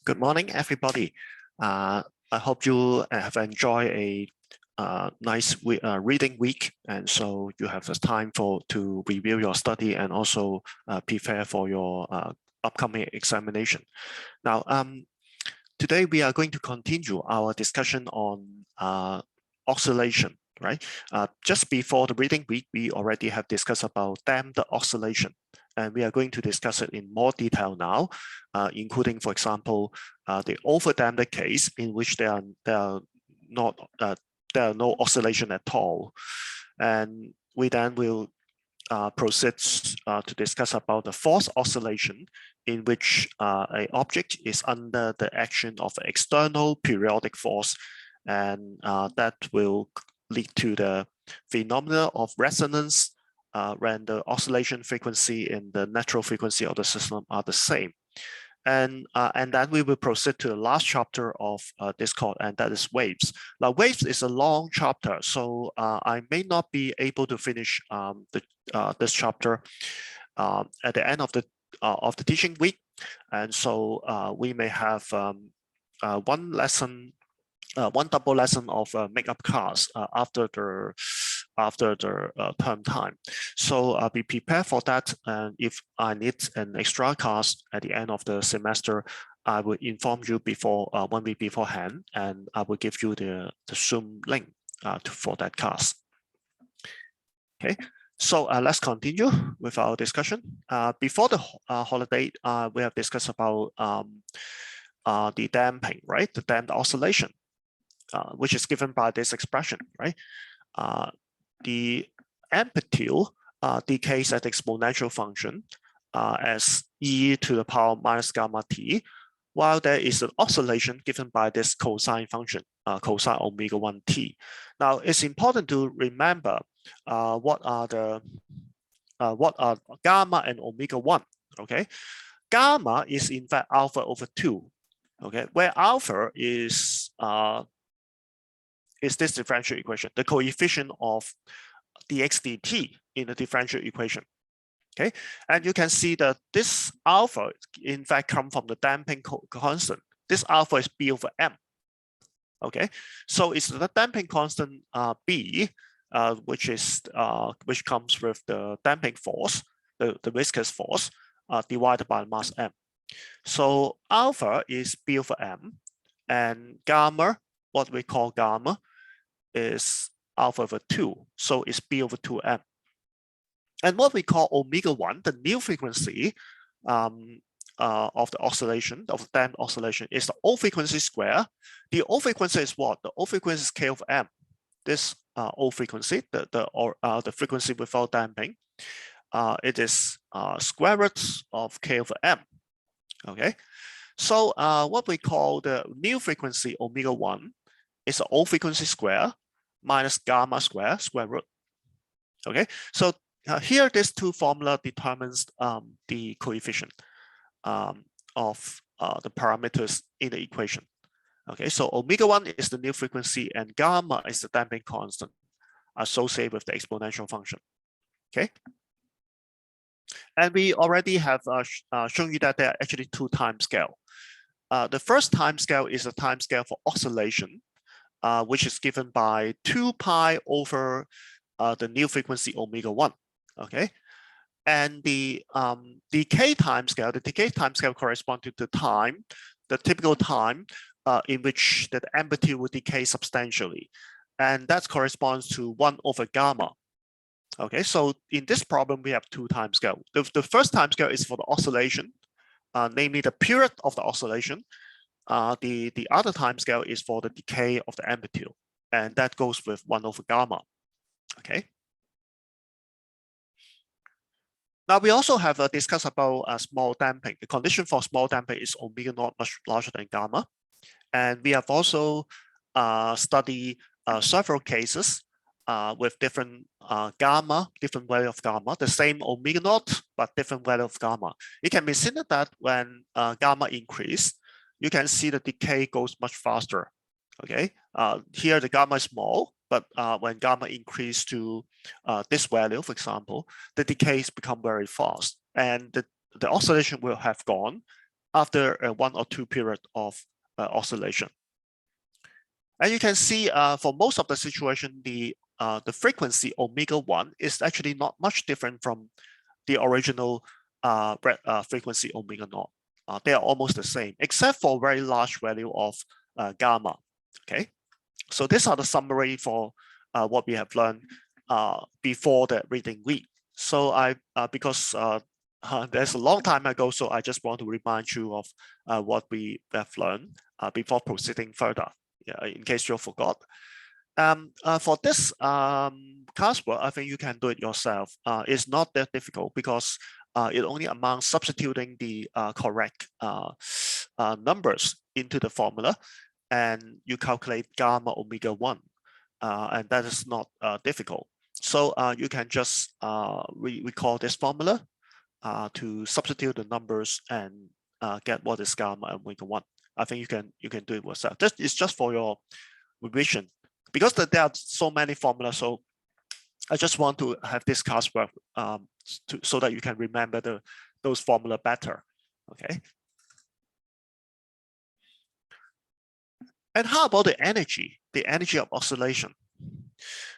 Good morning, everybody. I hope you have enjoyed a nice reading week, and so you have the time to review your study and also prepare for your upcoming examination. Now, today we are going to continue our discussion on oscillation. Right. Just before the reading week, we already have discussed about damped oscillation, and we are going to discuss it in more detail now, including, for example, the overdamped case in which there are no oscillation at all, and we then will proceed to discuss about the forced oscillation in which an object is under the action of an external periodic force, and that will lead to the phenomena of resonance when the oscillation frequency and the natural frequency of the system are the same. And then we will proceed to the last chapter of this course, and that is waves. Now, waves is a long chapter, so I may not be able to finish this chapter at the end of the teaching week, and so we may have one double lesson of makeup class after the term time. So I'll be prepared for that. And if I need an extra class at the end of the semester, I will inform you before 1 week beforehand, and I will give you the Zoom link for that class. Okay. So let's continue with our discussion. Before the holiday, we have discussed about the damping, right? The damped oscillation. Which is given by this expression, right? The amplitude decays at exponential function as e to the power minus gamma t, while there is an oscillation given by this cosine function, cosine omega 1 t. Now, it's important to remember what are gamma and omega 1. Okay, gamma is in fact alpha over 2. Okay, where alpha is this differential equation, the coefficient of dx dt in the differential equation. Okay, and you can see that this alpha in fact comes from the damping constant. This alpha is b over m. Okay, so it's the damping constant b, which comes with the damping force, the viscous force, divided by mass m. So alpha is b over m, and gamma, what we call gamma, is alpha over 2, so it's b over 2m. And what we call omega 1, the new frequency of the oscillation, of the damped oscillation, is the O frequency square. The O frequency is what? The O frequency is k over m. This O frequency, the frequency without damping, it is square root of k over m. Okay, so what we call the new frequency omega 1 is the O frequency square minus gamma square root. Okay, so here this two formula determines the coefficient of the parameters in the equation. Okay, so omega 1 is the new frequency and gamma is the damping constant associated with the exponential function. Okay, and we already have shown you that there are actually two time scale. The first time scale is a time scale for oscillation, which is given by 2 pi over the new frequency omega 1. Okay, and the decay time scale corresponds to the time, the typical time in which the amplitude will decay substantially, and that corresponds to 1 over gamma. Okay, so in this problem we have two time scale. The first time scale is for the oscillation, namely the period of the oscillation. The other time scale is for the decay of the amplitude, and that goes with 1 over gamma. Okay. Now we also have discussed about small damping. The condition for small damping is omega naught much larger than gamma, and we have also studied several cases with different different value of gamma, the same omega naught but different value of gamma. It can be seen that when gamma increase, you can see the decay goes much faster. Okay, here the gamma is small, but when gamma increase to this value, for example, the decays become very fast, and the oscillation will have gone, after a 1 or 2 period of oscillation. And you can see for most of the situation, the frequency omega-1 is actually not much different from the original frequency omega-0. They are almost the same, except for very large value of gamma. Okay, so these are the summary for what we have learned before the reading week. So because there's a long time ago, so I just want to remind you of what we have learned before proceeding further, in case you forgot. For this classwork, I think you can do it yourself. It's not that difficult because it only amounts substituting the correct numbers into the formula, and you calculate gamma omega-1, and that is not difficult. So you can just recall this formula to substitute the numbers and get what is gamma omega-1. I think you can do it yourself. It's just for your revision, because there are so many formulas. So I just want to have this classwork so that you can remember those formula better. Okay. And how about the energy of oscillation?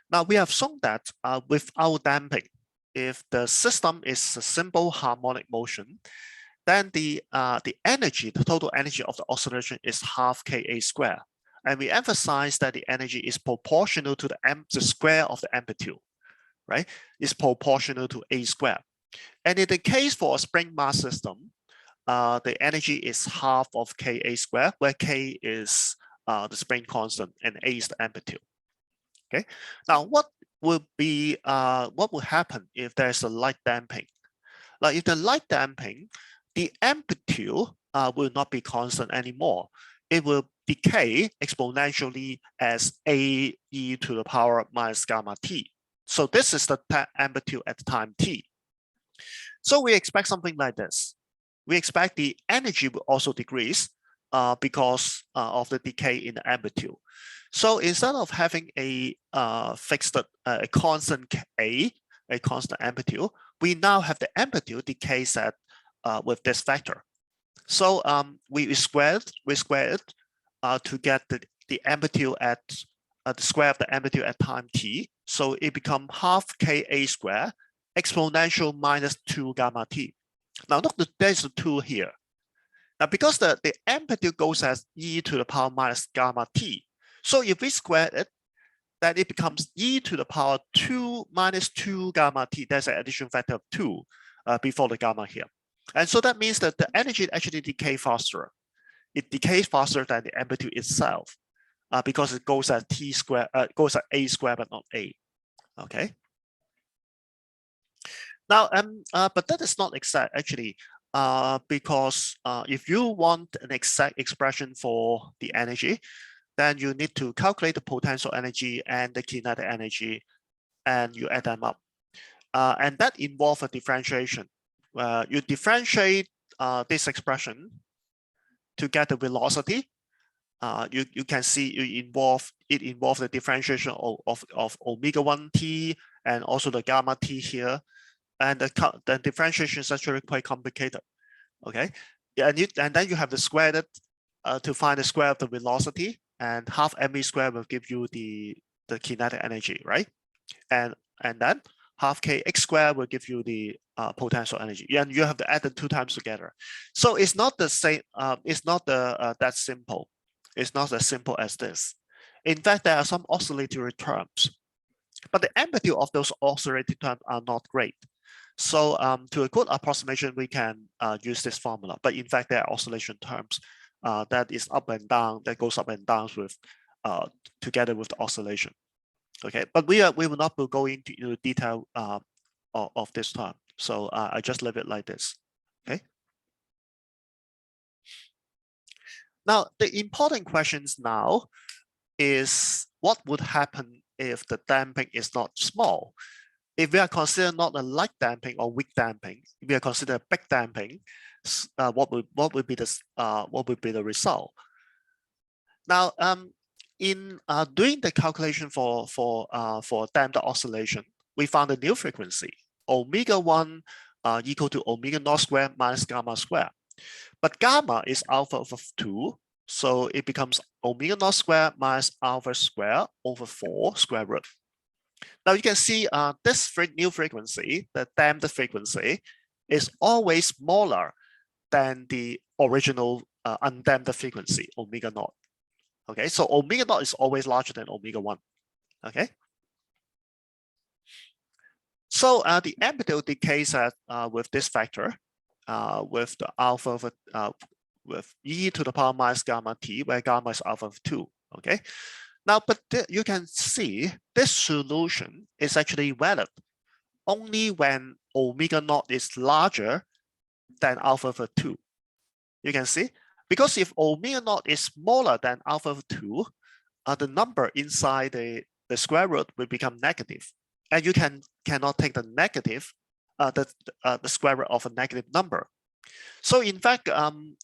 Now we have shown that without damping, if the system is a simple harmonic motion, then the total energy of the oscillation is half Ka squared. And we emphasize that the energy is proportional to the square of the amplitude, right? It's proportional to A squared. And in the case for a spring mass system, the energy is half of Ka squared, where K is the spring constant and A is the amplitude. Okay. Now, what will happen if there's a light damping? Like if the light damping, the amplitude will not be constant anymore. It will decay exponentially as A e to the power minus gamma t. So this is the amplitude at time t. So we expect something like this. We expect the energy will also decrease because of the decay in the amplitude. So instead of having a fixed, a constant A, a constant amplitude, we now have the amplitude decays at with this factor. So we square it to get the amplitude at the square of the amplitude at time t. So it becomes half Ka squared exponential minus 2 gamma t. Now look, there's a 2 here. Now because the amplitude goes as e to the power minus gamma t. So if we square it, then it becomes e to the power 2 minus 2 gamma t. There's an addition factor of 2 before the gamma here. And so that means that the energy actually decays faster. It decays faster than the amplitude itself because it goes at t square, goes at a square, but not a. Okay. Now, but that is not exact actually, because if you want an exact expression for the energy, then you need to calculate the potential energy and the kinetic energy, and you add them up. And that involves a differentiation. You differentiate this expression to get the velocity. You can see it involves the differentiation of omega-1 t and also the gamma t here. And the differentiation is actually quite complicated. Okay, and then you have to square it to find the square of the velocity, and half mv squared will give you the kinetic energy, right? And then half kx squared will give you the potential energy, and you have to add the 2 times together. So it's not the same. It's not that simple. It's not as simple as this. In fact, there are some oscillatory terms, but the amplitude of those oscillatory terms are not great. So to a good approximation, we can use this formula. But in fact, there are oscillation terms that is up and down, that goes up and down with together with the oscillation. Okay, but we will not go into detail of this term. So I just leave it like this. Okay. Now the important questions now is what would happen if the damping is not small? If we are considering not a light damping or weak damping, if we are considering big damping, what would be the result? Now, in doing the calculation for damped oscillation, we found a new frequency, omega-1 equal to omega-0 squared minus gamma squared. But gamma is alpha over 2. So it becomes omega naught squared minus alpha squared over 4 square root. Now you can see this new frequency, the damped frequency, is always smaller than the original undamped frequency, omega naught. Okay, so omega naught is always larger than omega 1. Okay. So the amplitude decays with this factor, with the alpha over, with e to the power minus gamma t, where gamma is alpha of 2. Okay. Now, but you can see this solution is actually valid only when omega naught is larger than alpha over 2. You can see, because if omega naught is smaller than alpha over 2, the number inside the square root will become negative. And you cannot take the negative, the square root of a negative number. So in fact,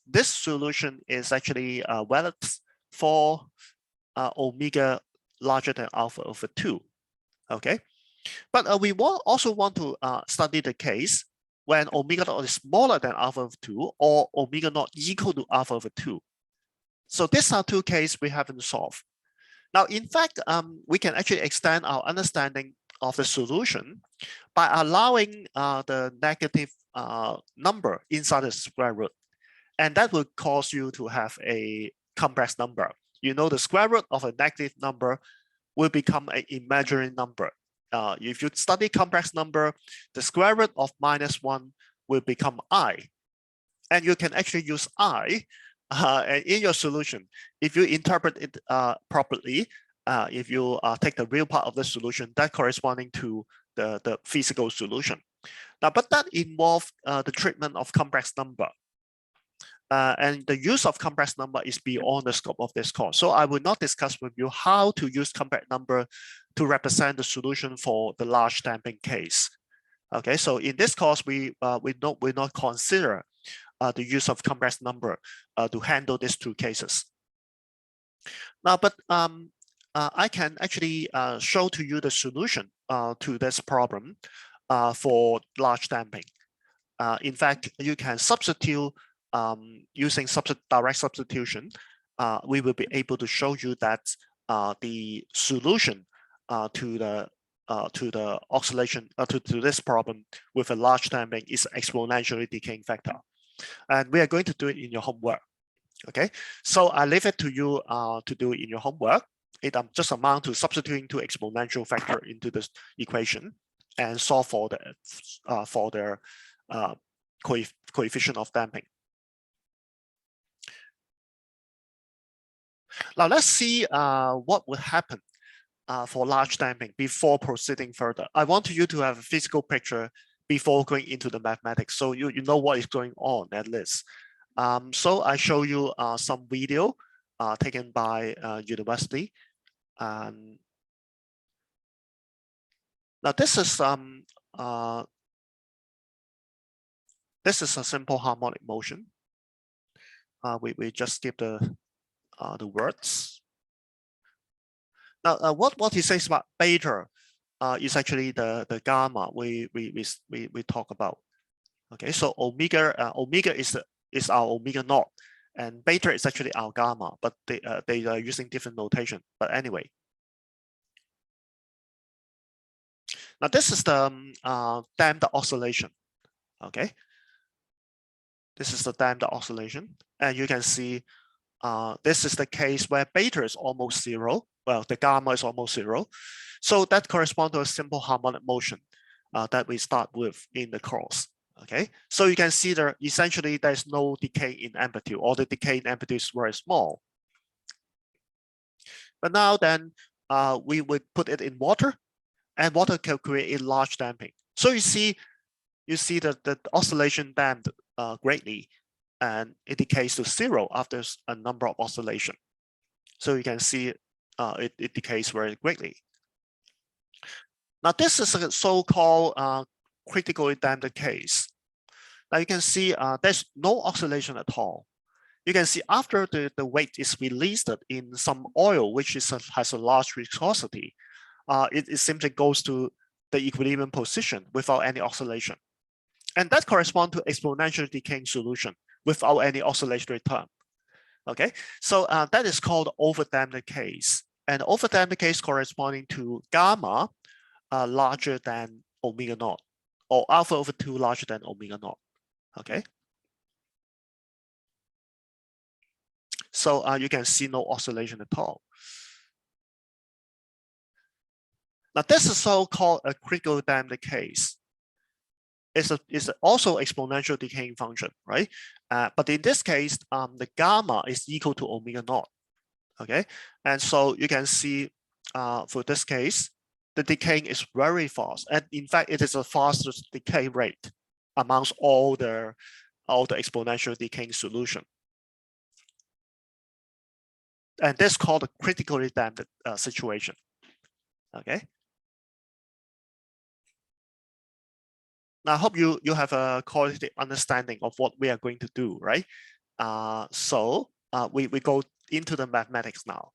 this solution is actually valid for omega larger than alpha over 2. Okay, but we also want to study the case when omega naught is smaller than alpha over 2 or omega naught equal to alpha over 2. So these are two cases we haven't solved. Now, in fact, we can actually extend our understanding of the solution by allowing the negative number inside the square root. And that will cause you to have a complex number. You know, the square root of a negative number will become an imaginary number. If you study complex number, the square root of -1 will become I. And you can actually use I in your solution. If you interpret it properly, if you take the real part of the solution, that corresponding to the physical solution. Now, but that involves the treatment of complex number. And the use of complex number is beyond the scope of this course. So I will not discuss with you how to use complex number to represent the solution for the large damping case. Okay, so in this course, we will not consider the use of complex number to handle these two cases. Now, but I can actually show to you the solution to this problem for large damping. In fact, you can substitute using direct substitution. We will be able to show you that the solution to the oscillation to this problem with a large damping is exponentially decaying factor. And we are going to do it in your homework. Okay, so I leave it to you to do it in your homework. It just amount to substituting two exponential factor into this equation and solve for the coefficient of damping. Now let's see what would happen for large damping before proceeding further. I want you to have a physical picture before going into the mathematics, so you know what is going on at least. So I show you some video taken by university. Now this is a simple harmonic motion. We just skip the words. Now what he says about beta is actually the gamma we talk about. Okay, so omega is our omega naught, and beta is actually our gamma, but they are using different notation. But anyway, now this is the damped oscillation. Okay, this is the damped oscillation, and you can see this is the case where beta is almost 0. Well, the gamma is almost 0. So that corresponds to a simple harmonic motion that we start with in the course. Okay, so you can see there essentially there's no decay in amplitude, or the decay in amplitude is very small. But now then we would put it in water, and water can create a large damping. So you see that the oscillation damped greatly, and it decays to 0 after a number of oscillation. So you can see it decays very greatly. Now this is a so-called critically damped case. Now you can see there's no oscillation at all. You can see after the weight is released in some oil, which has a large viscosity, it simply goes to the equilibrium position without any oscillation. And that corresponds to exponential decaying solution without any oscillatory term. Okay, so that is called overdamped case, and overdamped case corresponding to gamma larger than omega naught, or alpha over 2 larger than omega naught. Okay, so you can see no oscillation at all. Now this is so-called a critical damped case. It's also exponential decaying function, right? But in this case, the gamma is equal to omega naught. Okay, and so you can see for this case, the decaying is very fast, and in fact, it is the fastest decay rate amongst all the exponential decaying solution. And this is called a critically damped situation. Okay. Now, I hope you have a qualitative understanding of what we are going to do, right? So we go into the mathematics now.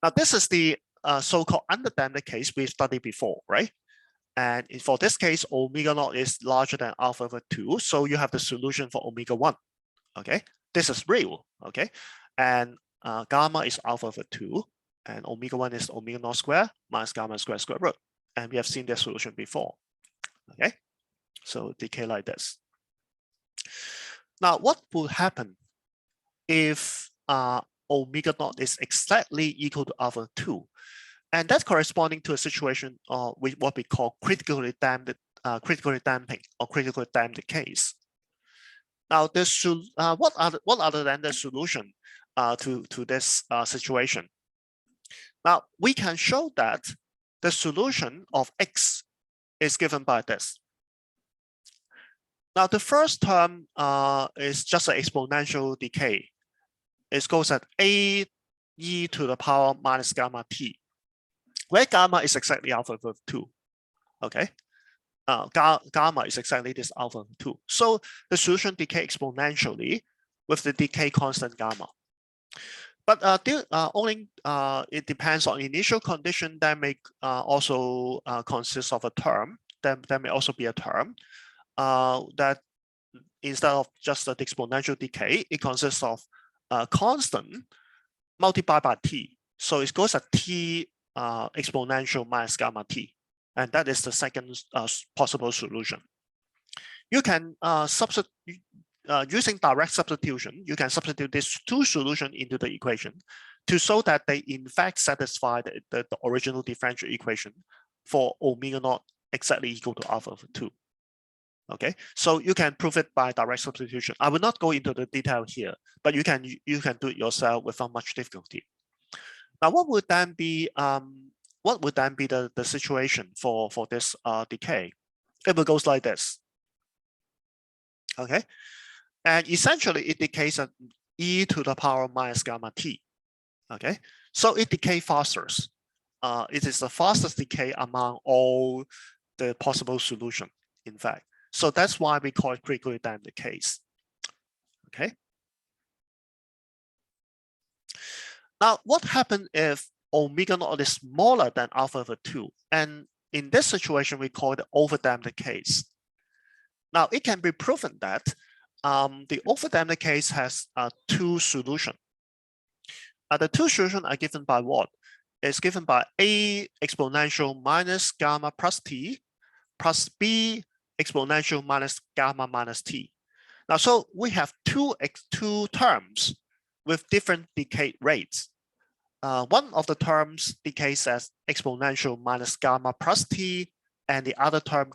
Now, this is the so-called underdamped case we studied before, right? And for this case, omega naught is larger than alpha over 2. So you have the solution for omega 1. Okay, this is real. Okay, and gamma is alpha over 2, and omega 1 is omega naught square minus gamma square square root. And we have seen this solution before. Okay, so decay like this. Now, what will happen if omega naught is exactly equal to alpha 2? And that's corresponding to a situation with what we call critically damped, critically damping or critically damped case. Now, this what other than the solution to this situation? Now, we can show that the solution of x is given by this. Now, the first term is just an exponential decay. It goes at a e to the power minus gamma t, where gamma is exactly alpha over 2. Okay, gamma is exactly this alpha over 2. So the solution decay exponentially with the decay constant gamma. But only it depends on initial condition that may also consist of a term. There may also be a term that instead of just an exponential decay, it consists of a constant multiplied by t. So it goes at t exponential minus gamma t. And that is the second possible solution. You can substitute, using direct substitution, you can substitute these two solutions into the equation to show that they in fact satisfy the original differential equation for omega naught exactly equal to alpha over 2. Okay, so you can prove it by direct substitution. I will not go into the detail here, but you can do it yourself without much difficulty. Now, what would then be the situation for this decay? It will go like this. Okay, and essentially it decays at e to the power minus gamma t. Okay, so it decays faster. It is the fastest decay among all the possible solution, in fact. So that's why we call it critically damped case. Okay. Now, what happens if omega naught is smaller than alpha over 2? And in this situation, we call it the overdamped case. Now, it can be proven that the overdamped case has two solutions. The two solutions are given by what? It's given by a exponential minus gamma plus t plus b exponential minus gamma minus t. Now, so we have two terms with different decay rates. One of the terms decays as exponential minus gamma plus t, and the other term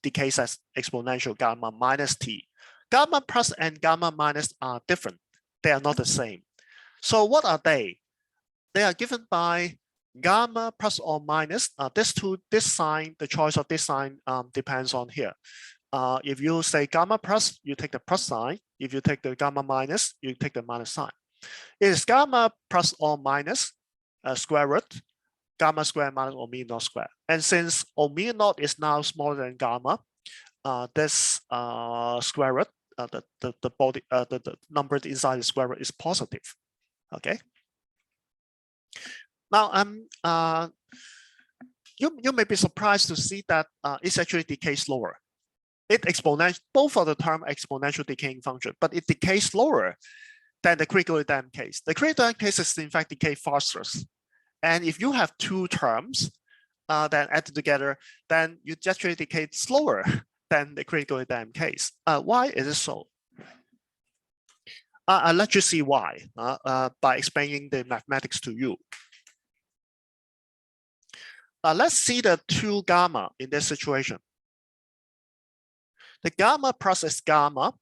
decays as exponential gamma minus t. Gamma plus and gamma minus are different. They are not the same. So what are they? They are given by gamma plus or minus. This sign, the choice of this sign depends on here. If you say gamma plus, you take the plus sign. If you take the gamma minus, you take the minus sign. It is gamma plus or minus square root gamma square minus omega naught square. And since omega naught is now smaller than gamma, this square root, the number inside the square root is positive. Okay. Now, you may be surprised to see that it's actually decays slower. It exponential, both of the term exponential decaying function, but it decays slower than the critically damped case. The critically damped case is in fact decay faster. And if you have two terms then added together, then you actually decay slower than the critically damped case. Why is it so? I'll let you see why by explaining the mathematics to you. Let's see the two gamma in this situation. The gamma plus is gamma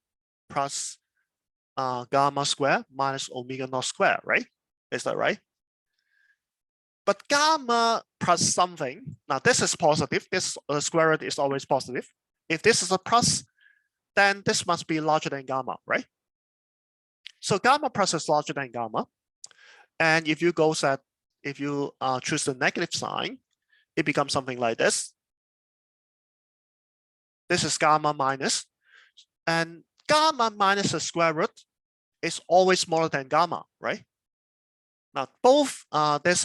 plus gamma square minus omega naught square, right? Is that right? But gamma plus something, now this is positive, this square root is always positive. If this is a plus, then this must be larger than gamma, right? So gamma plus is larger than gamma. And if you go set, if you choose the negative sign, it becomes something like this. This is gamma minus, and gamma minus the square root is always smaller than gamma, right? Now both this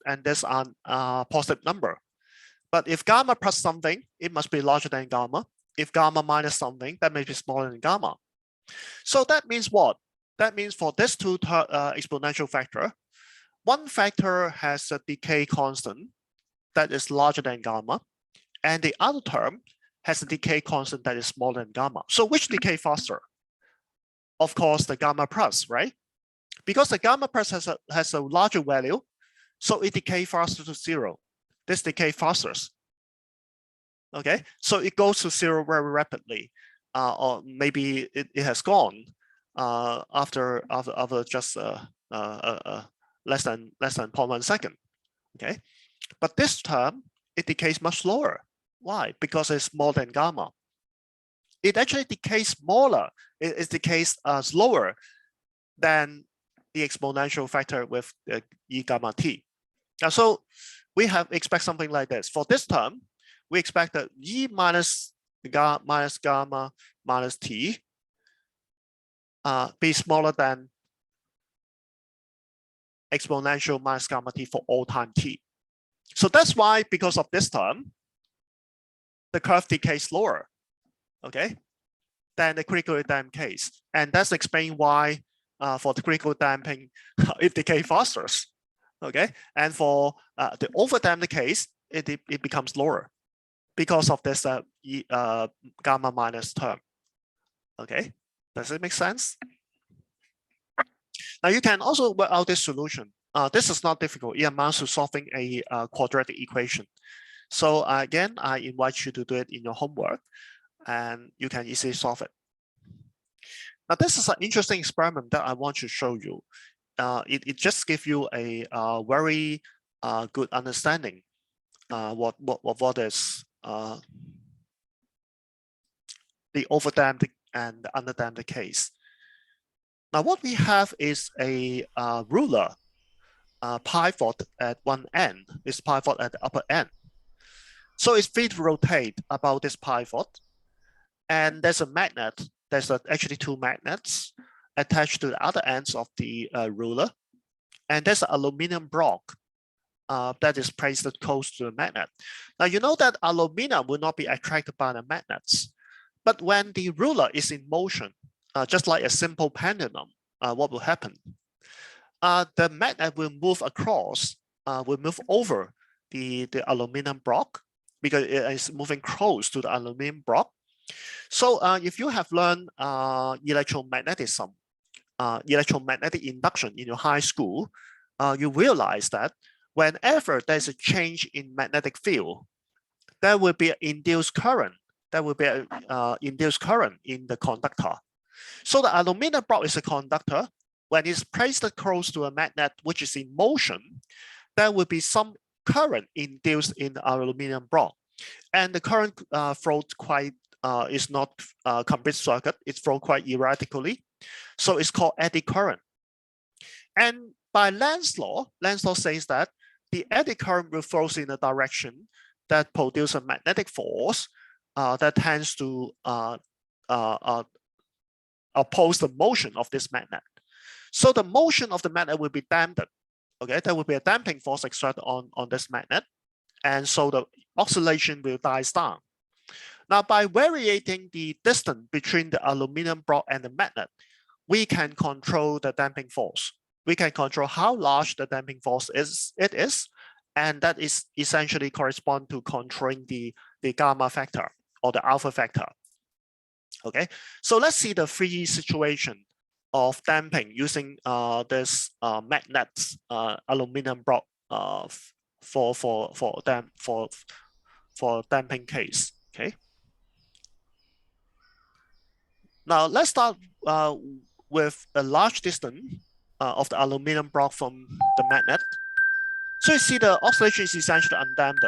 and this are positive number. But if gamma plus something, it must be larger than gamma. If gamma minus something, that may be smaller than gamma. So that means what? That means for this two exponential factor, one factor has a decay constant that is larger than gamma, and the other term has a decay constant that is smaller than gamma. So which decay faster? Of course, the gamma plus, right? Because the gamma plus has a larger value, so it decays faster to zero. This decay faster. Okay, so it goes to zero very rapidly, or maybe it has gone after just less than 0.1 second. Okay, but this term it decays much slower. Why? Because it's more than gamma. It actually decays smaller. It decays slower than the exponential factor with e gamma t. Now, so we expect something like this. For this term, we expect that e minus gamma minus t be smaller than exponential minus gamma t for all time t. So that's why, because of this term, the curve decays slower, okay, than the critically damped case. And that's explain why for the critical damping, it decays faster, okay? And for the overdamped case, it becomes lower because of this gamma minus term, okay? Does it make sense? Now you can also work out this solution. This is not difficult. It amounts to solving a quadratic equation. So again, I invite you to do it in your homework, and you can easily solve it. Now this is an interesting experiment that I want to show you. It just gives you a very good understanding what is the overdamped and the underdamped case. Now what we have is a ruler pivot at one end. This pivot at the upper end. So it's free to rotate about this pivot, and there's a magnet. There's actually two magnets attached to the other ends of the ruler, and there's an aluminum block that is placed close to the magnet. Now you know that aluminum will not be attracted by the magnets, but when the ruler is in motion, just like a simple pendulum, what will happen? The magnet will move across, will move over the aluminum block, because it is moving close to the aluminum block. So if you have learned electromagnetism, electromagnetic induction in your high school, you realize that whenever there's a change in magnetic field, there will be an induced current. There will be an induced current in the conductor. So the aluminum block is a conductor. When it's placed close to a magnet which is in motion, there will be some current induced in the aluminum block, and the current flows quite is not complete circuit. It flows quite erratically, so it's called eddy current. And by Lenz's law says that the eddy current will flow in a direction that produces a magnetic force that tends to oppose the motion of this magnet. So the motion of the magnet will be damped. Okay, there will be a damping force exerted on this magnet, and so the oscillation will die down. Now, by varying the distance between the aluminum block and the magnet, we can control the damping force. We can control how large the damping force is, and that is essentially correspond to controlling the gamma factor or the alpha factor. Okay, so let's see the three situation of damping using this magnet aluminum block for damping case. Okay. Now let's start with a large distance of the aluminum block from the magnet. So you see the oscillation is essentially undamped.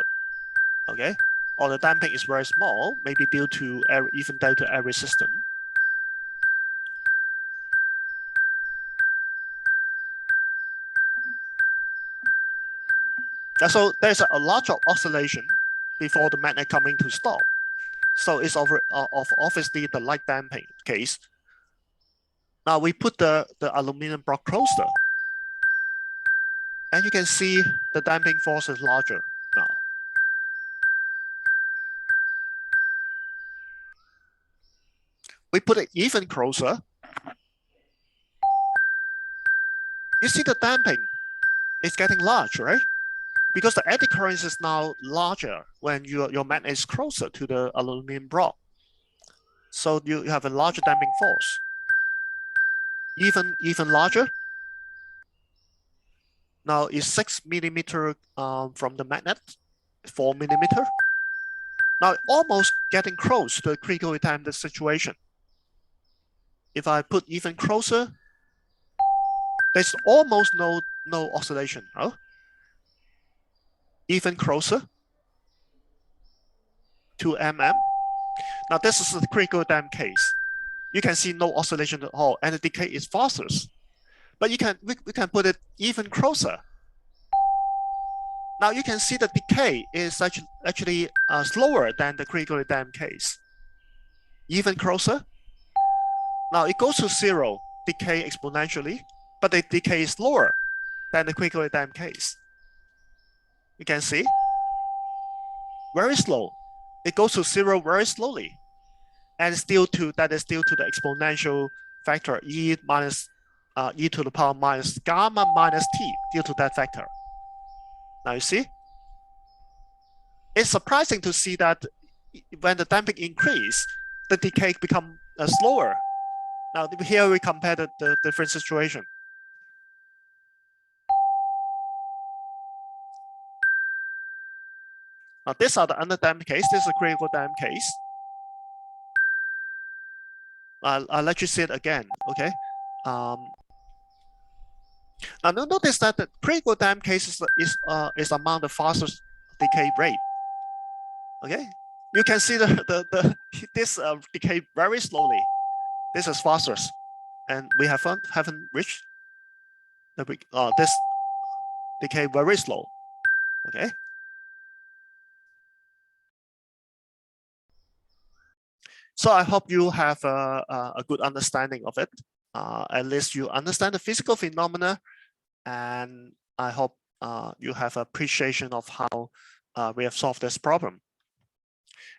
Okay, or the damping is very small, maybe due to even due to air resistance. So there's a lot of oscillation before the magnet coming to stop. So it's obviously the light damping case. Now we put the aluminum block closer, and you can see the damping force is larger now. We put it even closer. You see the damping is getting large, right? Because the eddy current is now larger when your magnet is closer to the aluminum block. So you have a larger damping force. Even larger. Now it's 6 millimeter from the magnet, 4 millimeter. Now almost getting close to the critical time situation. If I put even closer, there's almost no oscillation. Huh? Even closer, 2 mm. Now this is the critical time case. You can see no oscillation at all, and the decay is fastest. But we can put it even closer. Now you can see the decay is actually slower than the critical time case. Even closer. Now it goes to zero, decay exponentially, but the decay is lower than the critical time case. You can see very slow. It goes to zero very slowly, and that is due to the exponential factor e to the power minus gamma minus t due to that factor. Now you see, it's surprising to see that when the damping increase, the decay become slower. Now here we compare the different situation. Now these are the underdamped case. This is a critical damped case. I'll let you see it again. Okay. Now notice that the critical damped case is among the fastest decay rate. Okay. You can see this decay very slowly. This is fastest, and we haven't reached this decay very slow. Okay. So I hope you have a good understanding of it. At least you understand the physical phenomena, and I hope you have appreciation of how we have solved this problem.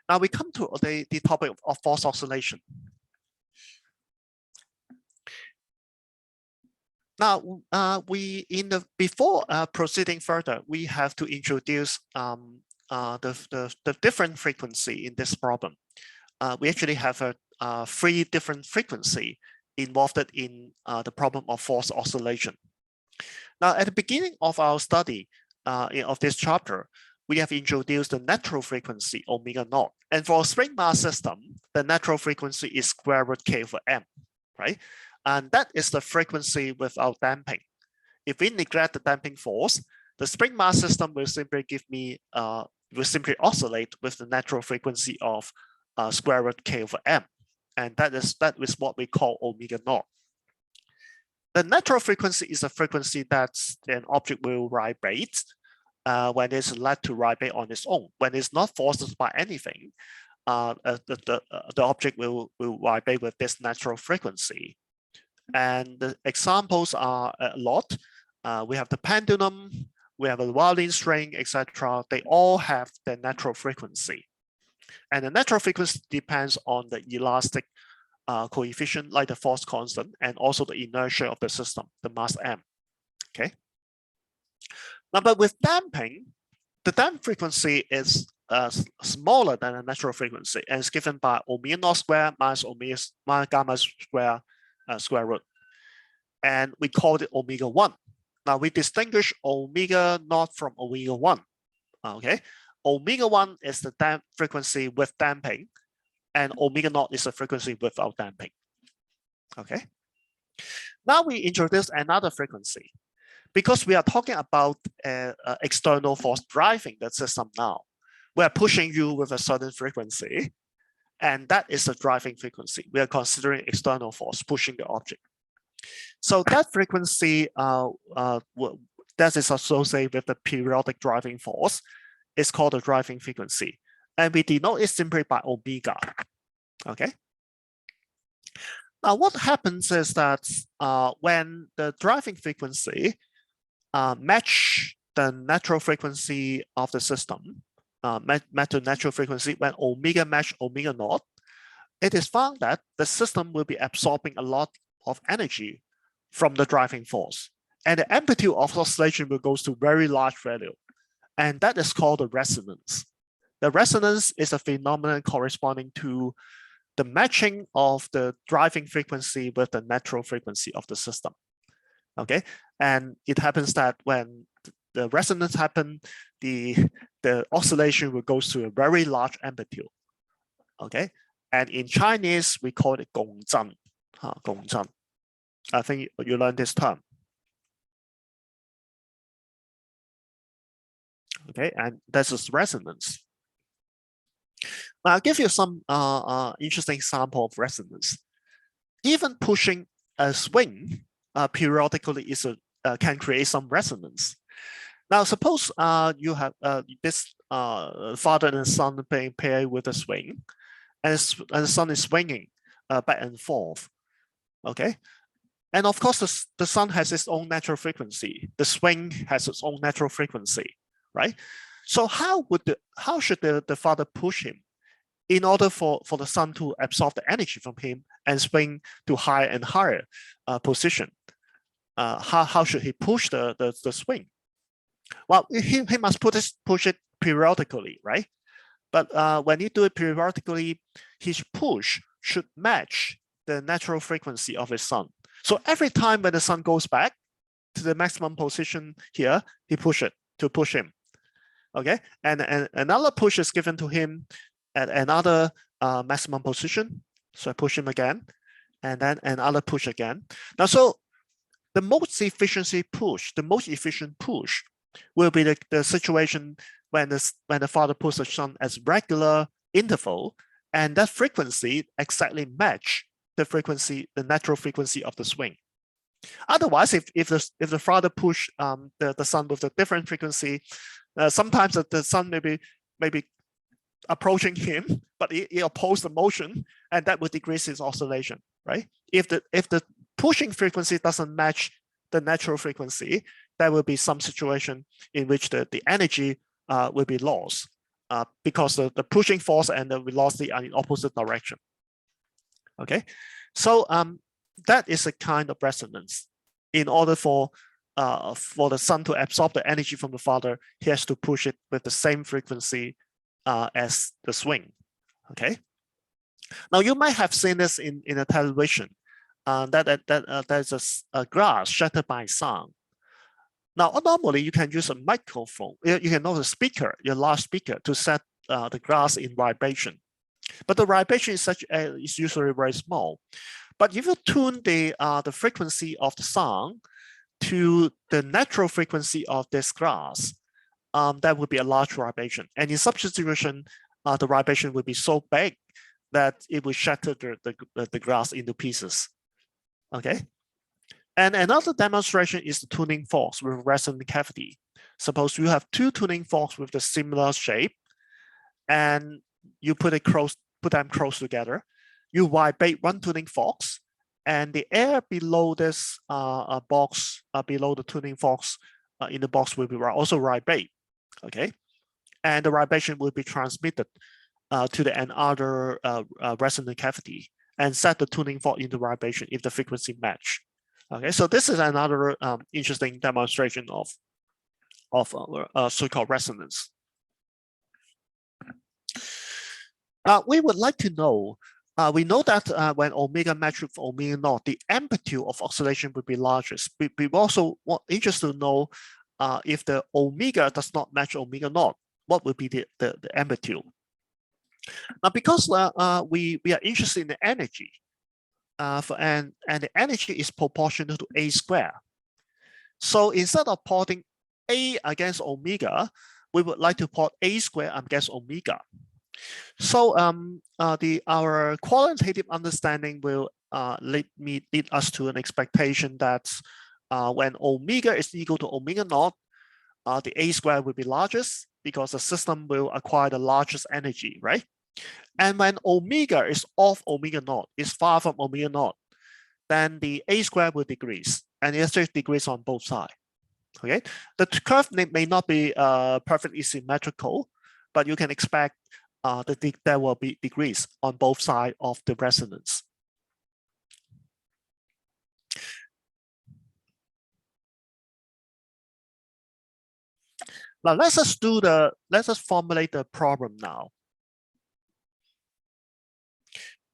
Now we come to the topic of force oscillation. Now before proceeding further, we have to introduce the different frequency in this problem. We actually have three different frequency involved in the problem of force oscillation. Now, at the beginning of our study of this chapter, we have introduced the natural frequency omega naught. And for a spring mass system, the natural frequency is square root k over m, right? And that is the frequency without damping. If we neglect the damping force, the spring mass system will simply will simply oscillate with the natural frequency of square root k over m. And that is what we call omega naught. The natural frequency is a frequency that an object will vibrate when it's let to vibrate on its own. When it's not forced by anything, the object will vibrate with this natural frequency. And the examples are a lot. We have the pendulum, we have a violin string, etc. They all have the natural frequency. And the natural frequency depends on the elastic coefficient, like the force constant, and also the inertia of the system, the mass m. Okay. Now, but with damping, the damp frequency is smaller than the natural frequency, and is given by omega naught square minus omega gamma square square root, and we call it omega 1. Now we distinguish omega naught from omega 1. Okay, omega 1 is the damp frequency with damping, and omega naught is the frequency without damping. Okay. Now we introduce another frequency, because we are talking about external force driving the system now. We are pushing you with a certain frequency, and that is the driving frequency. We are considering external force pushing the object. So that frequency that is associated with the periodic driving force is called the driving frequency. And we denote it simply by omega. Okay. Now what happens is that when the driving frequency match the natural frequency of the system, match the natural frequency, when omega match omega naught, it is found that the system will be absorbing a lot of energy from the driving force, and the amplitude of oscillation will go to very large value, and that is called the resonance. The resonance is a phenomenon corresponding to the matching of the driving frequency with the natural frequency of the system. Okay, and it happens that when the resonance happens, the oscillation will go to a very large amplitude. Okay, and in Chinese we call it 共振. 共振. I think you learned this term. Okay, and this is resonance. Now I'll give you some interesting example of resonance. Even pushing a swing periodically can create some resonance. Now suppose you have this father and son being paired with a swing, and the son is swinging back and forth. Okay, and of course the son has its own natural frequency. The swing has its own natural frequency, right? So how should the father push him in order for the son to absorb the energy from him and swing to higher and higher position? How should he push the swing? Well, he must push it periodically, right? But when you do it periodically, his push should match the natural frequency of his son. So every time when the sun goes back to the maximum position here, he push it to push him. Okay, and another push is given to him at another maximum position. So I push him again, and then another push again. Now, so the most efficient push will be the situation when the father pushes the son as regular interval, and that frequency exactly match the natural frequency of the swing. Otherwise, if the father push the son with a different frequency, sometimes the son may be approaching him, but he opposes the motion, and that would decrease his oscillation, right? If the pushing frequency doesn't match the natural frequency, there will be some situation in which the energy will be lost because the pushing force and the velocity are in opposite direction. Okay, so that is a kind of resonance. In order for the son to absorb the energy from the father, he has to push it with the same frequency as the swing. Okay. Now you might have seen this in a television. There's a glass shattered by sound. Now normally you can use a microphone. You can use a speaker, your large speaker, to set the glass in vibration. But the vibration is usually very small. But if you tune the frequency of the sound to the natural frequency of this glass, that would be a large vibration. And in such a situation, the vibration would be so big that it would shatter the glass into pieces. Okay. And another demonstration is the tuning forks with resonant cavity. Suppose you have two tuning forks with the similar shape, and you put them close together. You vibrate one tuning forks, and the air below this box, below the tuning forks in the box will be also vibrate. Okay, and the vibration will be transmitted to the another resonant cavity and set the tuning fork into vibration if the frequency match. Okay, so this is another interesting demonstration of so-called resonance. We would like to know, we know that when omega match with omega naught, the amplitude of oscillation would be largest. We also interested to know if the omega does not match omega naught, what would be the amplitude? Now, because we are interested in the energy, and the energy is proportional to A squared. So instead of plotting A against omega, we would like to plot A squared against omega. So our qualitative understanding will lead us to an expectation that when omega is equal to omega naught, the A squared will be largest because the system will acquire the largest energy, right? And when omega is off omega naught, is far from omega naught, then the A squared will decrease, and it actually decrease on both sides. Okay, the curve may not be perfectly symmetrical, but you can expect that there will be decrease on both sides of the resonance. Now let's just formulate the problem now.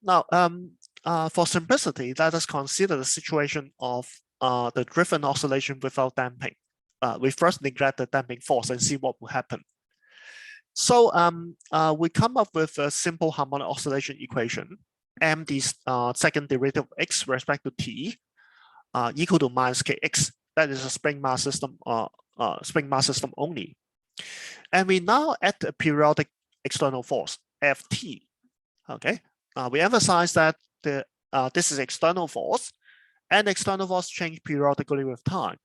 Now, for simplicity, let us consider the situation of the driven oscillation without damping. We first neglect the damping force and see what will happen. So we come up with a simple harmonic oscillation equation, m the second derivative of x with respect to t equal to minus kx. That is a spring mass system only. And we now add a periodic external force, Ft. Okay, we emphasize that this is external force, and external force change periodically with time.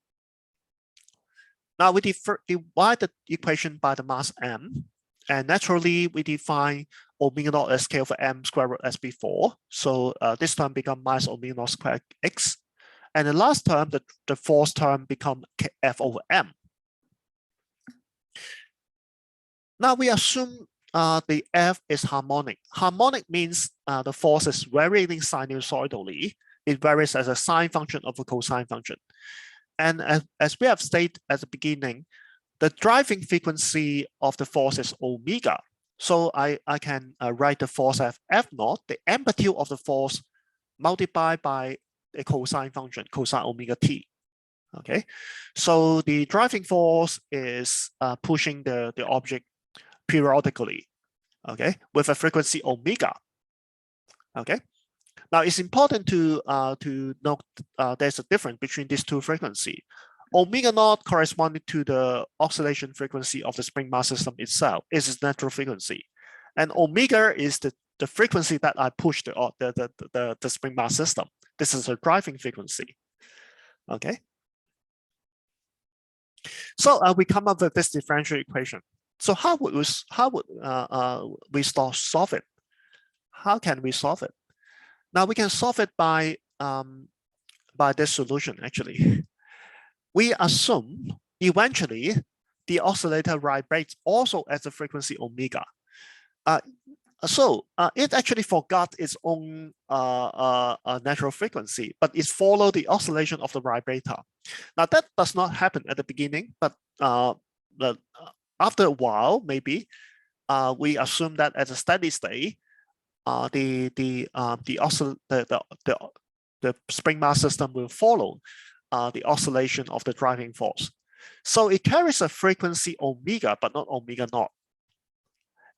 Now we divide the equation by the mass m, and naturally we define omega naught as k over m square root as before. So this term becomes minus omega naught squared x, and the last term, the force term, become f over m. Now we assume the f is harmonic. Harmonic means the force is varying sinusoidally. It varies as a sine function of a cosine function. And as we have stated at the beginning, the driving frequency of the force is omega. So I can write the force as f naught, the amplitude of the force multiplied by a cosine function, cosine omega t. Okay, so the driving force is pushing the object periodically, okay, with a frequency omega. Okay, now it's important to note there's a difference between these two frequencies. Omega naught corresponding to the oscillation frequency of the spring mass system itself is its natural frequency, and omega is the frequency that I push the spring mass system. This is a driving frequency. Okay, so we come up with this differential equation. So how would we solve it? How can we solve it? Now we can solve it by this solution. Actually, we assume eventually the oscillator vibrates also at the frequency omega. So it actually forgot its own natural frequency, but it followed the oscillation of the vibrator. Now that does not happen at the beginning, but after a while, maybe we assume that at a steady state, the spring mass system will follow the oscillation of the driving force. So it carries a frequency omega, but not omega naught.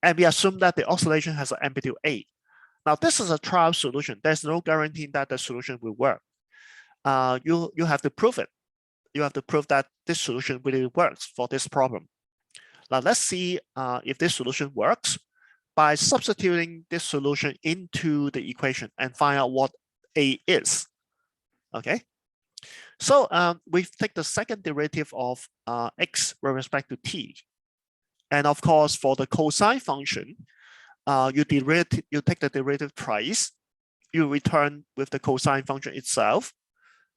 And we assume that the oscillation has an amplitude A. Now this is a trial solution. There's no guarantee that the solution will work. You have to prove it. You have to prove that this solution really works for this problem. Now let's see if this solution works by substituting this solution into the equation and find out what A is. Okay, so we take the second derivative of x with respect to t. And of course, for the cosine function, you take the derivative twice, you return with the cosine function itself,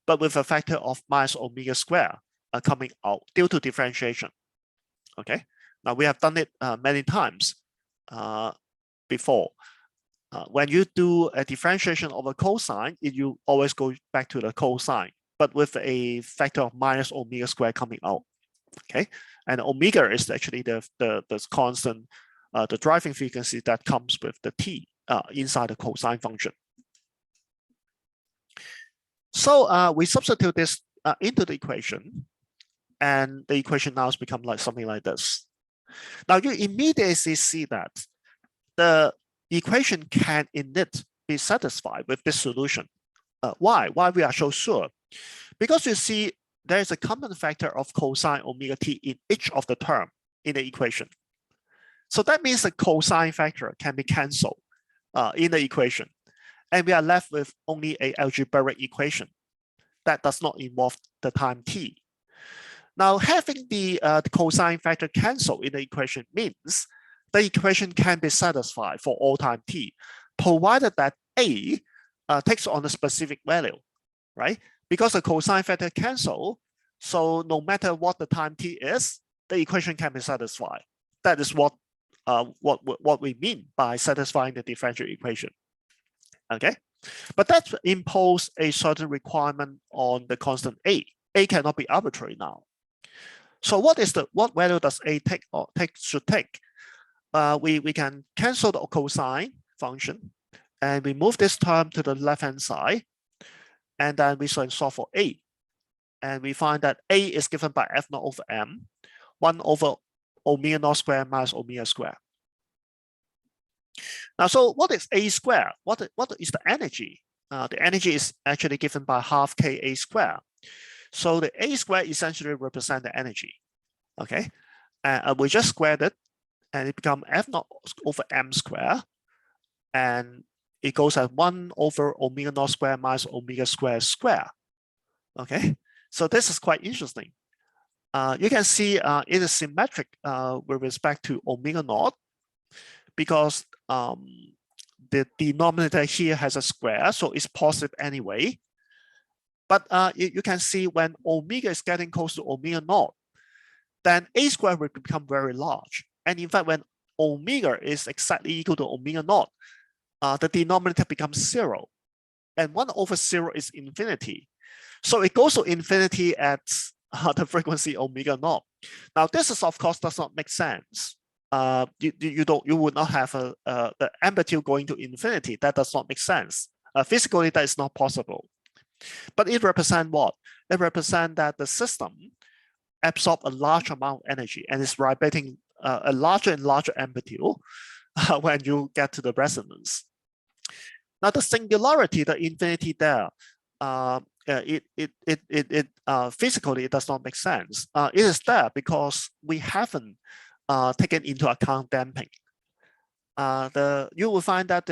but with a factor of minus omega squared coming out due to differentiation. Okay, now we have done it many times before. When you do a differentiation of a cosine, you always go back to the cosine, but with a factor of minus omega squared coming out. Okay, and omega is actually the constant, the driving frequency that comes with the t inside the cosine function. So we substitute this into the equation, and the equation now has become like something like this. Now you immediately see that the equation can indeed be satisfied with this solution. Why we are so sure? Because you see there is a common factor of cosine omega t in each of the term in the equation. So that means the cosine factor can be cancelled in the equation, and we are left with only an algebraic equation that does not involve the time t. Now, having the cosine factor cancelled in the equation means the equation can be satisfied for all time t, provided that a takes on a specific value, right? Because the cosine factor cancel, so no matter what the time t is, the equation can be satisfied. That is what we mean by satisfying the differential equation. Okay, but that imposes a certain requirement on the constant a. A cannot be arbitrary now. So what value does a should take? We can cancel the cosine function, and we move this term to the left-hand side, and then we solve for a. And we find that a is given by f naught over m, 1 over omega naught squared minus omega squared. Now, so what is a squared? What is the energy? The energy is actually given by half ka squared. So the a squared essentially represents the energy. Okay, we just squared it, and it becomes f naught over m squared, and it goes at 1 over omega naught squared minus omega squared square. Okay, so this is quite interesting. You can see it is symmetric with respect to omega naught, because the denominator here has a square, so it's positive anyway. But you can see when omega is getting close to omega naught, then a squared will become very large. And in fact, when omega is exactly equal to omega naught, the denominator becomes 0. And 1 over 0 is infinity. So it goes to infinity at the frequency omega naught. Now, this is, of course, does not make sense. You would not have the amplitude going to infinity. That does not make sense. Physically, that is not possible. But it represents what? It represents that the system absorbs a large amount of energy and is vibrating a larger and larger amplitude when you get to the resonance. Now, the singularity, the infinity there, physically it does not make sense. It is there because we haven't taken into account damping. You will find that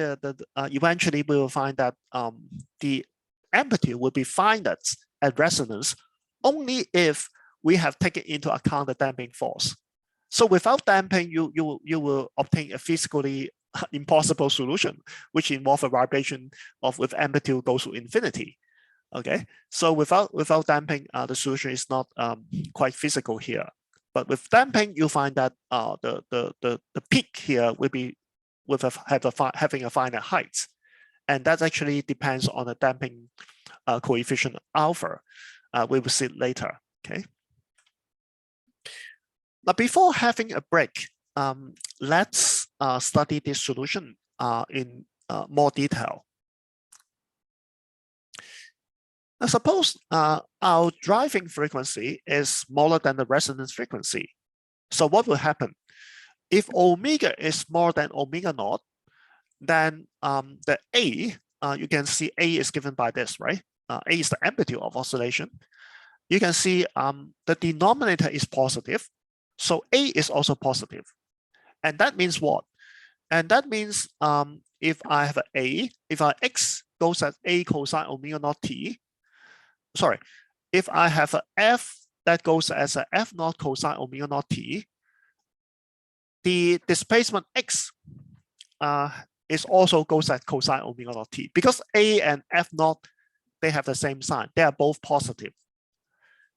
eventually we will find that the amplitude will be finite at resonance only if we have taken into account the damping force. So without damping, you will obtain a physically impossible solution, which involves a vibration with amplitude goes to infinity. Okay, so without damping, the solution is not quite physical here. But with damping, you find that the peak here will be having a finite height, and that actually depends on the damping coefficient alpha. We will see it later. Okay. Now, before having a break, let's study this solution in more detail. Now, suppose our driving frequency is smaller than the resonance frequency. So what will happen? If omega is more than omega naught, then the A, you can see A is given by this, right? A is the amplitude of oscillation. You can see the denominator is positive. So A is also positive. And that means what? And that means if I have if X goes at A cosine omega naught T, sorry, if I have a F that goes as a F naught cosine omega naught T, the displacement X is also goes at cosine omega naught T, because A and F naught, they have the same sign. They are both positive.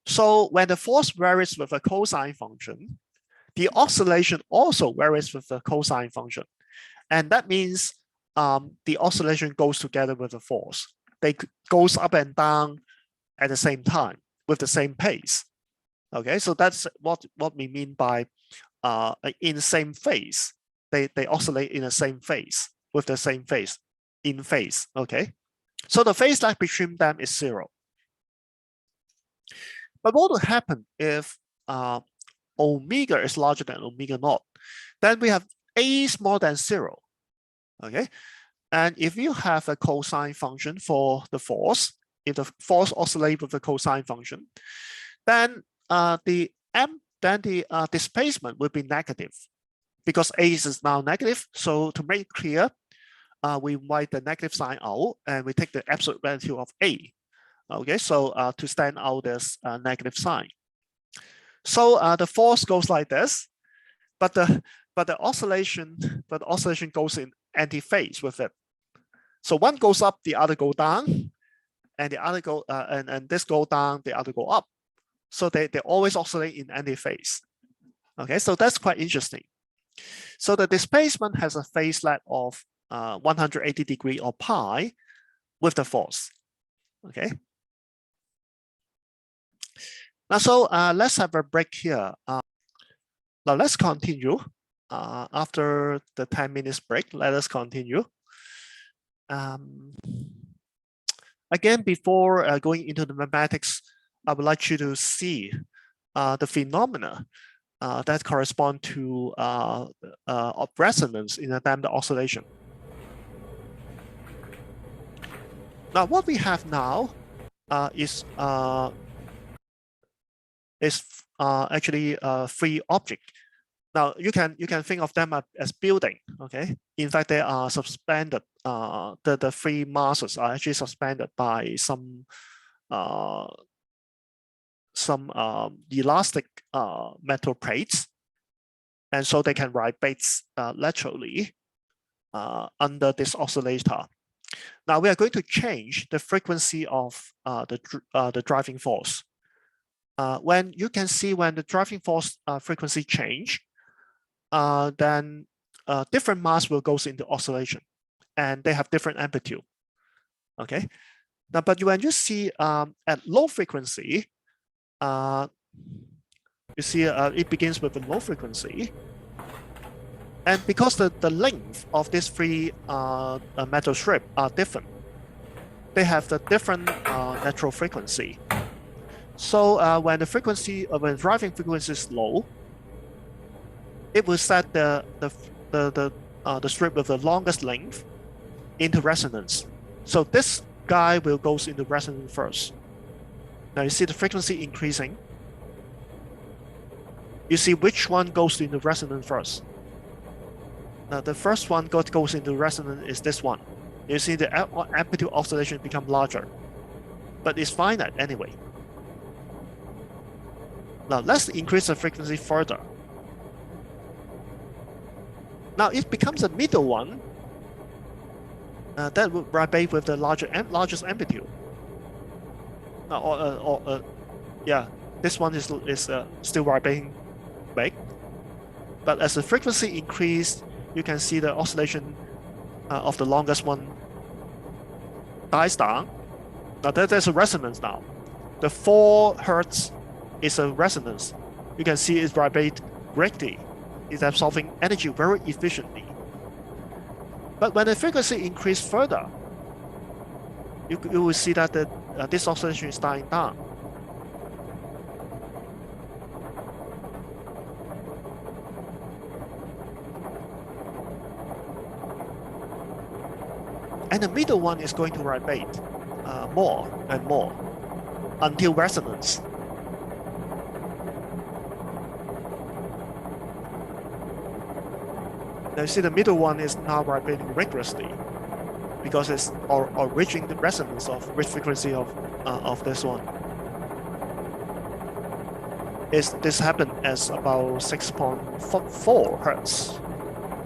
So when the force varies with a cosine function, the oscillation also varies with the cosine function. And that means the oscillation goes together with the force. They goes up and down at the same time with the same pace. Okay, so that's what we mean by in the same phase. They oscillate in the same phase with the same phase in phase. Okay, so the phase lag between them is 0. But what will happen if omega is larger than omega naught? Then we have A smaller than 0. Okay, and if you have a cosine function for the force, if the force oscillates with the cosine function, then the displacement will be negative because A is now negative. So to make it clear, we write the negative sign out and we take the absolute value of A. Okay, so to stand out this negative sign. So the force goes like this, but the oscillation goes in anti-phase with it. So one goes up, the other go down, and the other go and this go down, the other go up. So they always oscillate in anti-phase. Okay, so that's quite interesting. So the displacement has a phase lag of 180 degree or pi with the force. Okay. Now, so let's have a break here. Now let's continue. After the 10 minutes break, let us continue. Again, before going into the mathematics, I would like you to see the phenomena that correspond to resonance in a damped oscillation. Now, what we have now is actually a free object. Now you can think of them as building. Okay, in fact they are suspended. The free masses are actually suspended by some elastic metal plates, and so they can vibrate laterally under this oscillator. Now we are going to change the frequency of the driving force. When you can see when the driving force frequency change, then different mass will go into oscillation, and they have different amplitude. Okay, now but when you see at low frequency, you see it begins with a low frequency, and because the length of this free metal strip are different, they have the different natural frequency. So when the frequency when driving frequency is low, it will set the strip with the longest length into resonance. So this guy will go into resonance first. Now you see the frequency increasing. You see which one goes into resonance first. Now the first one goes into resonance is this one. You see the amplitude oscillation become larger, but it's finite anyway. Now let's increase the frequency further. Now it becomes a middle one that will vibrate with the largest amplitude. Yeah, this one is still vibrating big, but as the frequency increase, you can see the oscillation of the longest one dies down. Now there's a resonance now. The 4 Hertz is a resonance. You can see it vibrate greatly. It's absorbing energy very efficiently. But when the frequency increases further, you will see that this oscillation is dying down. And the middle one is going to vibrate more and more until resonance. Now you see the middle one is now vibrating rigorously because it's reaching the resonance of which frequency of this one. This happened as about 6.4 Hertz.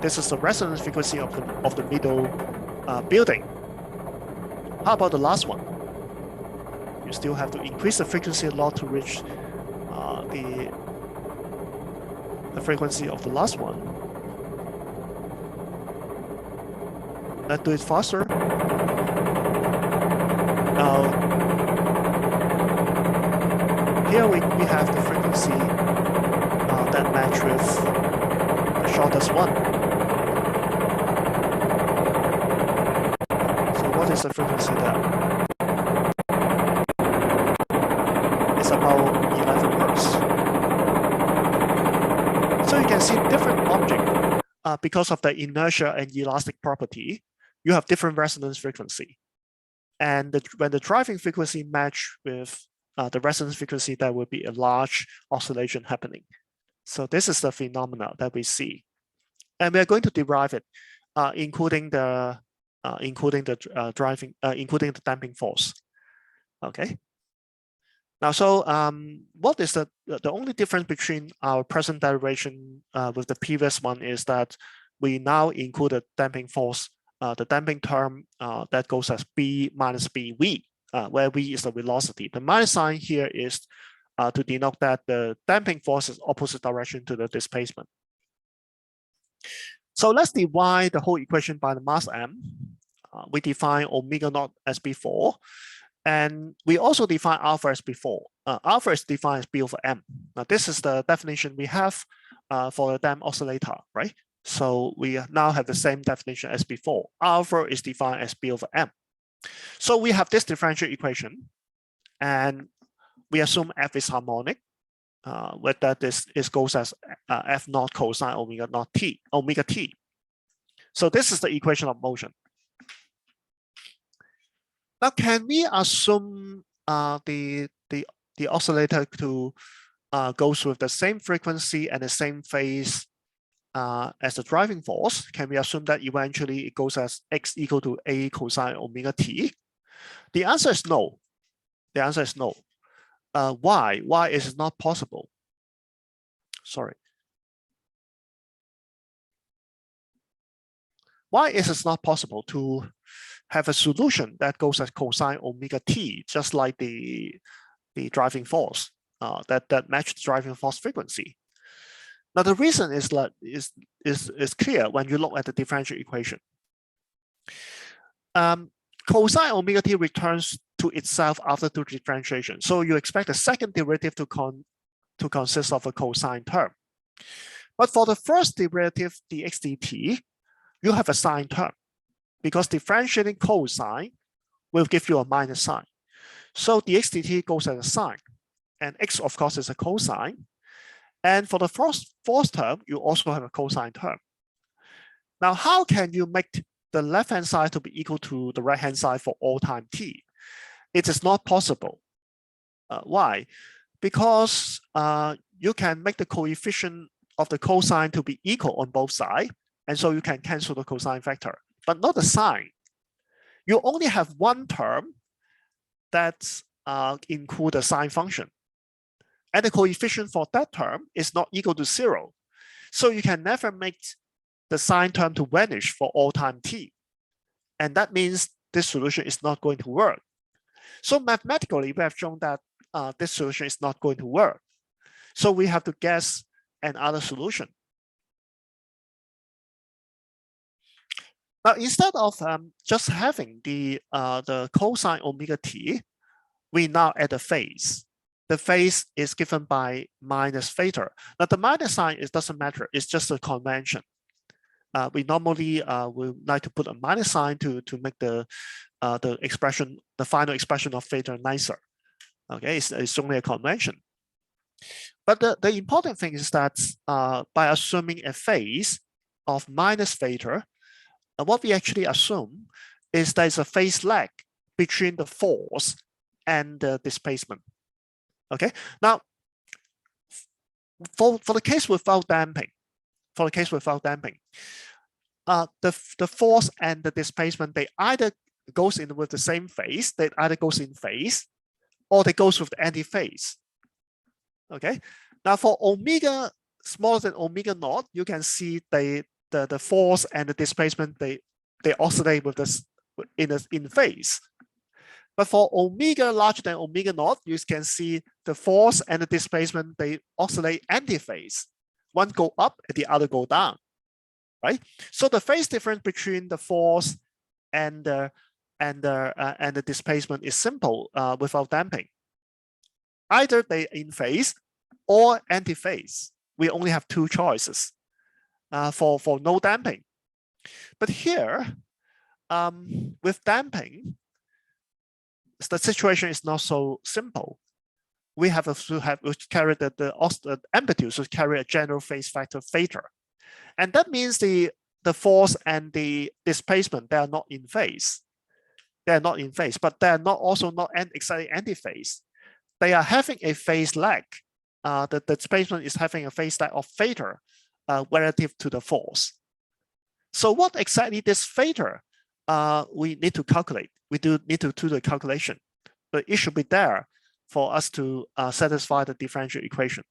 This is the resonance frequency of the middle building. How about the last one? You still have to increase the frequency a lot to reach the frequency of the last one. let's do it faster. Now, here we have the frequency that match with the shortest one. So what is the frequency there? It's about 11 hertz. So you can see different objects because of the inertia and elastic property, you have different resonance frequency. And when the driving frequency match with the resonance frequency, there will be a large oscillation happening. So this is the phenomena that we see, and we are going to derive it, including the damping force. Okay. Now, so what is the only difference between our present derivation with the previous one is that we now include a damping force, the damping term that goes as B minus BV, where V is the velocity. The minus sign here is to denote that the damping force is opposite direction to the displacement. So let's divide the whole equation by the mass m. We define omega naught as before. And we also define alpha as before. Alpha is defined as B over M. Now, this is the definition we have for the damped oscillator, right? So we now have the same definition as before. Alpha is defined as B over M. So we have this differential equation, and we assume F is harmonic, with that this goes as F naught cosine omega naught T, omega T. So this is the equation of motion. Now, can we assume the oscillator to goes with the same frequency and the same phase as the driving force? Can we assume that eventually it goes as x equal to a cosine omega t? The answer is no. The answer is no. Why? Why is it not possible? Sorry. Why is it not possible to have a solution that goes as cosine omega t, just like the driving force that match the driving force frequency? Now the reason is that is clear when you look at the differential equation. Cosine omega t returns to itself after the differentiation, so you expect the second derivative to consist of a cosine term. But for the first derivative, dx dt, you have a sine term, because differentiating cosine will give you a minus sign. So dx dt goes as a sine, and x, of course, is a cosine. And for the fourth term, you also have a cosine term. Now, how can you make the left-hand side to be equal to the right-hand side for all time t? It is not possible. Why? Because you can make the coefficient of the cosine to be equal on both sides, and so you can cancel the cosine factor, but not the sine. You only have one term that includes a sine function, and the coefficient for that term is not equal to 0. So you can never make the sine term to vanish for all time t. And that means this solution is not going to work. So mathematically, we have shown that this solution is not going to work. So we have to guess another solution. Now, instead of just having the cosine omega t, we now add a phase. The phase is given by minus theta. Now, the minus sign, it doesn't matter. It's just a convention. We normally will like to put a minus sign to make the expression, the final expression of theta nicer. Okay, it's only a convention. But the important thing is that by assuming a phase of minus theta, what we actually assume is there's a phase lag between the force and the displacement. Okay, now for the case without damping, the force and the displacement, they either goes in with the same phase, they either goes in phase, or they goes with the anti-phase. Okay, now for omega smaller than omega naught, you can see the force and the displacement, they oscillate with this in phase. But for omega larger than omega naught, you can see the force and the displacement, they oscillate anti-phase. One go up and the other go down, right? So the phase difference between the force and the displacement is simple without damping. Either they in phase or anti-phase. We only have two choices for no damping. But here, with damping, the situation is not so simple. We have to carry the amplitude, so carry a general phase factor theta. And that means the force and the displacement, they are not in phase. They are not in phase, but they are also not exactly anti-phase. They are having a phase lag. The displacement is having a phase lag of theta relative to the force. So what exactly this theta we need to calculate? We do need to do the calculation, but it should be there for us to satisfy the differential equation.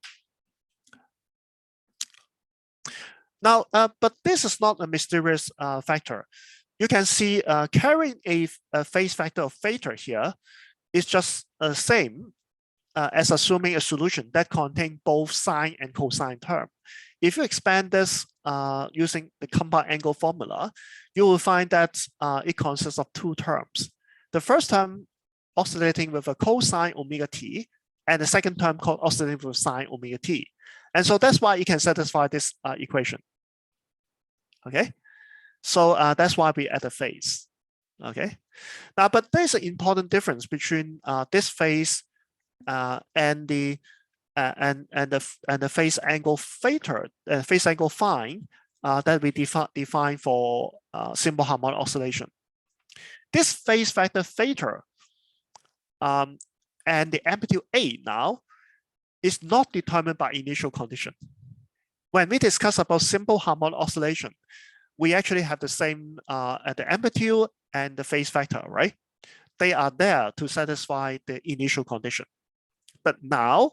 Now, but this is not a mysterious factor. You can see carrying a phase factor of theta here is just the same as assuming a solution that contains both sine and cosine term. If you expand this using the compound angle formula, you will find that it consists of two terms. The first term oscillating with a cosine omega t, and the second term oscillating with sine omega t. And so that's why you can satisfy this equation. Okay, so that's why we add a phase. Okay, now but there's an important difference between this phase and the phase angle theta, phase angle phi that we define for simple harmonic oscillation. This phase factor theta and the amplitude A now is not determined by initial condition. When we discuss about simple harmonic oscillation, we actually have the same the amplitude and the phase factor, right? They are there to satisfy the initial condition. But now,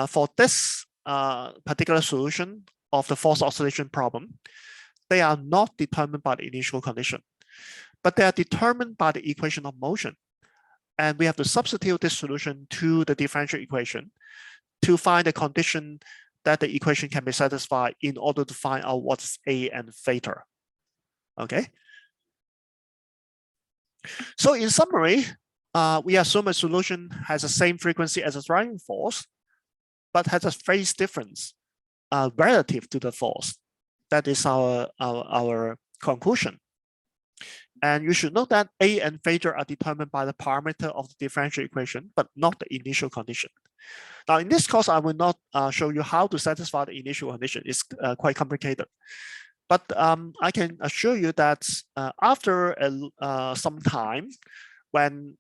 for this particular solution of the forced oscillation problem, they are not determined by the initial condition, but they are determined by the equation of motion. And we have to substitute this solution to the differential equation to find the condition that the equation can be satisfied in order to find out what's A and theta. Okay. So in summary, we assume a solution has the same frequency as a driving force, but has a phase difference relative to the force. That is our conclusion. And you should note that A and theta are determined by the parameter of the differential equation, but not the initial condition. Now, in this course, I will not show you how to satisfy the initial condition. It's quite complicated. But I can assure you that after some time, when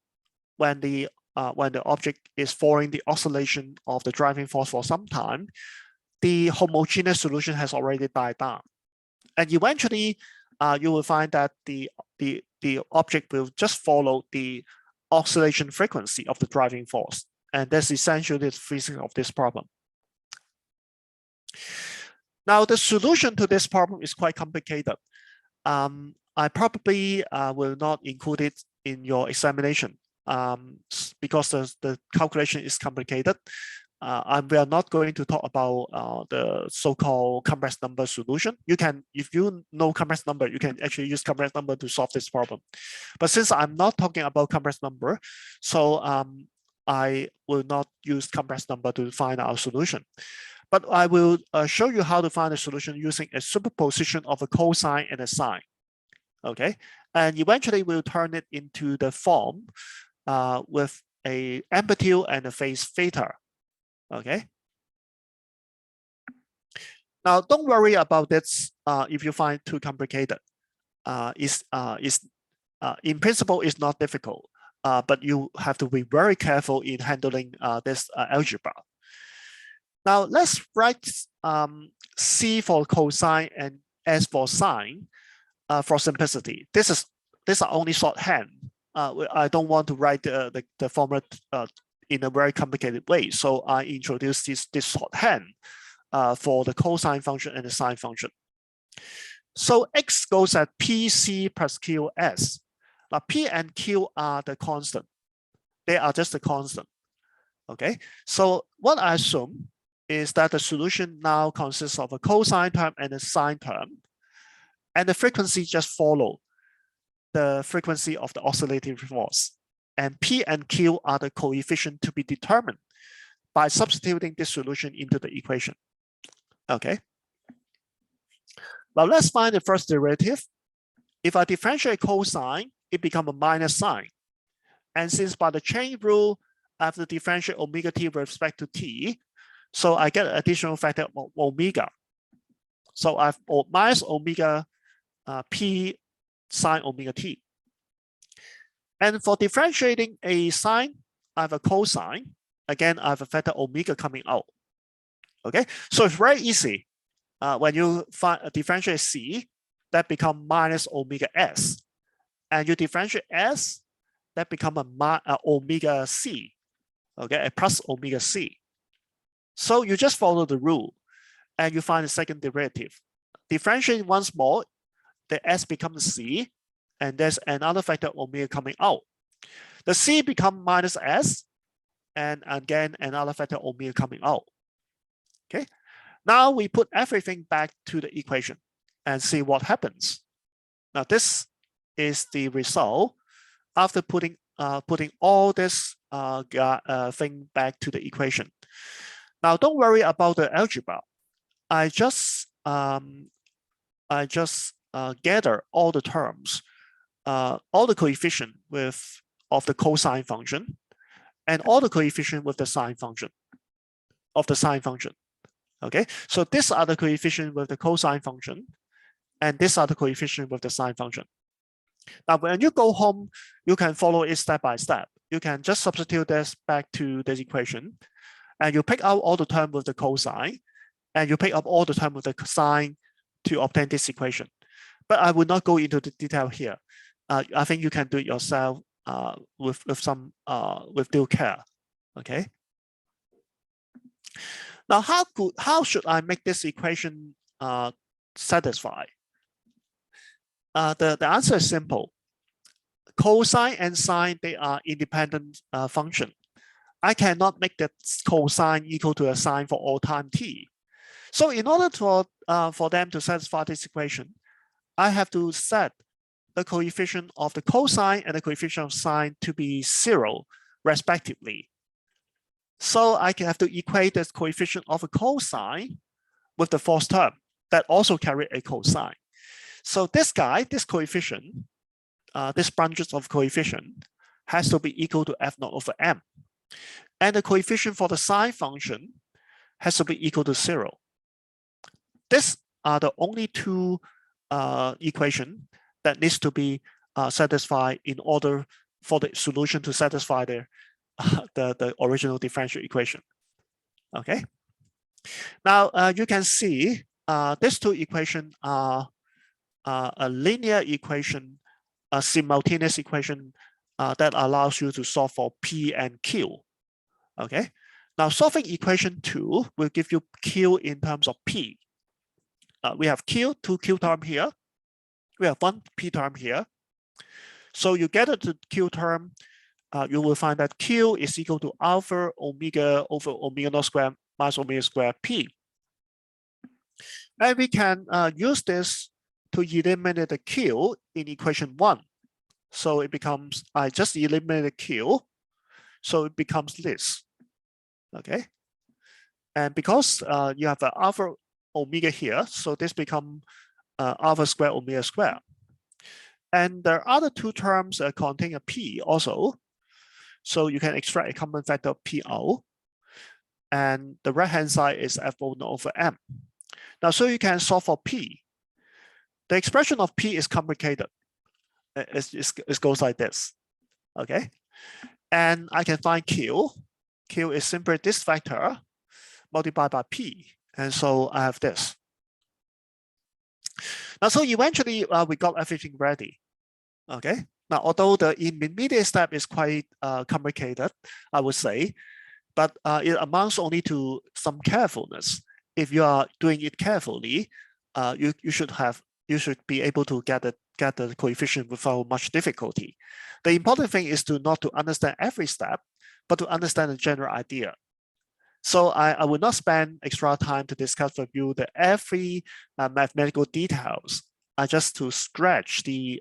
the object is following the oscillation of the driving force for some time, the homogeneous solution has already died down. And eventually, you will find that the object will just follow the oscillation frequency of the driving force. And that's essentially the physics of this problem. Now, the solution to this problem is quite complicated. I probably will not include it in your examination because the calculation is complicated. We are not going to talk about the so-called compressed number solution. You can, if you know compressed number, you can actually use compressed number to solve this problem. But since I'm not talking about compressed number, so I will not use compressed number to find our solution. But I will show you how to find a solution using a superposition of a cosine and a sine. Okay, and eventually we'll turn it into the form with a amplitude and a phase theta. Okay. Now, don't worry about this if you find it too complicated. In principle, it's not difficult, but you have to be very careful in handling this algebra. Now, let's write C for cosine and S for sine for simplicity. This are only shorthand. I don't want to write the formula in a very complicated way. So I introduce this shorthand for the cosine function and the sine function. So X goes at PC plus QS. Now P and Q are the constant. They are just a constant. Okay. So what I assume is that the solution now consists of a cosine term and a sine term, and the frequency just follow the frequency of the oscillating force. And P and Q are the coefficient to be determined by substituting this solution into the equation. Okay. Now let's find the first derivative. If I differentiate cosine, it becomes a minus sign. And since by the chain rule, I have to differentiate omega t with respect to t, so I get an additional factor of omega. So I have minus omega p sine omega t. And for differentiating a sine, I have a cosine. Again, I have a factor omega coming out. Okay, so it's very easy. When you differentiate c, that becomes minus omega s. And you differentiate s, that becomes a omega c. Okay, a plus omega c. So you just follow the rule and you find the second derivative. Differentiate once more, the s becomes c, and there's another factor omega coming out. The c becomes minus s, and again, another factor omega coming out. Okay, now we put everything back to the equation and see what happens. Now this is the result after putting all this thing back to the equation. Now don't worry about the algebra. I just gather all the terms, all the coefficient of the cosine function, and all the coefficient with the sine function of the sine function. Okay, so these are the coefficient with the cosine function, and these are the coefficient with the sine function. Now, when you go home, you can follow it step by step. You can just substitute this back to this equation, and you pick out all the terms with the cosine, and you pick up all the terms with the sine to obtain this equation. But I will not go into the detail here. I think you can do it yourself with due care. Okay. Now, how should I make this equation satisfy? The answer is simple. Cosine and sine, they are independent function. I cannot make the cosine equal to a sine for all time t. So in order for them to satisfy this equation, I have to set the coefficient of the cosine and the coefficient of sine to be 0, respectively. So I can have to equate this coefficient of a cosine with the fourth term that also carry a cosine. So this guy, this coefficient, this branches of coefficient has to be equal to f naught over m. And the coefficient for the sine function has to be equal to 0. These are the only two equations that needs to be satisfied in order for the solution to satisfy the original differential equation. Okay. Now you can see these two equations are a linear equation, a simultaneous equation that allows you to solve for P and Q. Okay. Now solving equation 2 will give you Q in terms of P. We have Q, 2 Q term here. We have 1 P term here. So you get the Q term, you will find that Q is equal to alpha omega over omega naught square minus omega square P. And we can use this to eliminate the Q in equation 1. So it becomes, I just eliminated Q, so it becomes this. Okay. And because you have an alpha omega here, so this becomes alpha square omega square. And there are other two terms contain a P also. So you can extract a common factor of P out. And the right-hand side is F naught over M. Now, so you can solve for P. The expression of P is complicated. It goes like this. Okay. And I can find Q. Q is simply this factor multiplied by P. And so I have this. Now, so eventually we got everything ready. Okay. Now, although the intermediate step is quite complicated, I would say, but it amounts only to some carefulness. If you are doing it carefully, you should be able to get the coefficient without much difficulty. The important thing is not to understand every step, but to understand the general idea. So I will not spend extra time to discuss with you every mathematical details. just to stretch the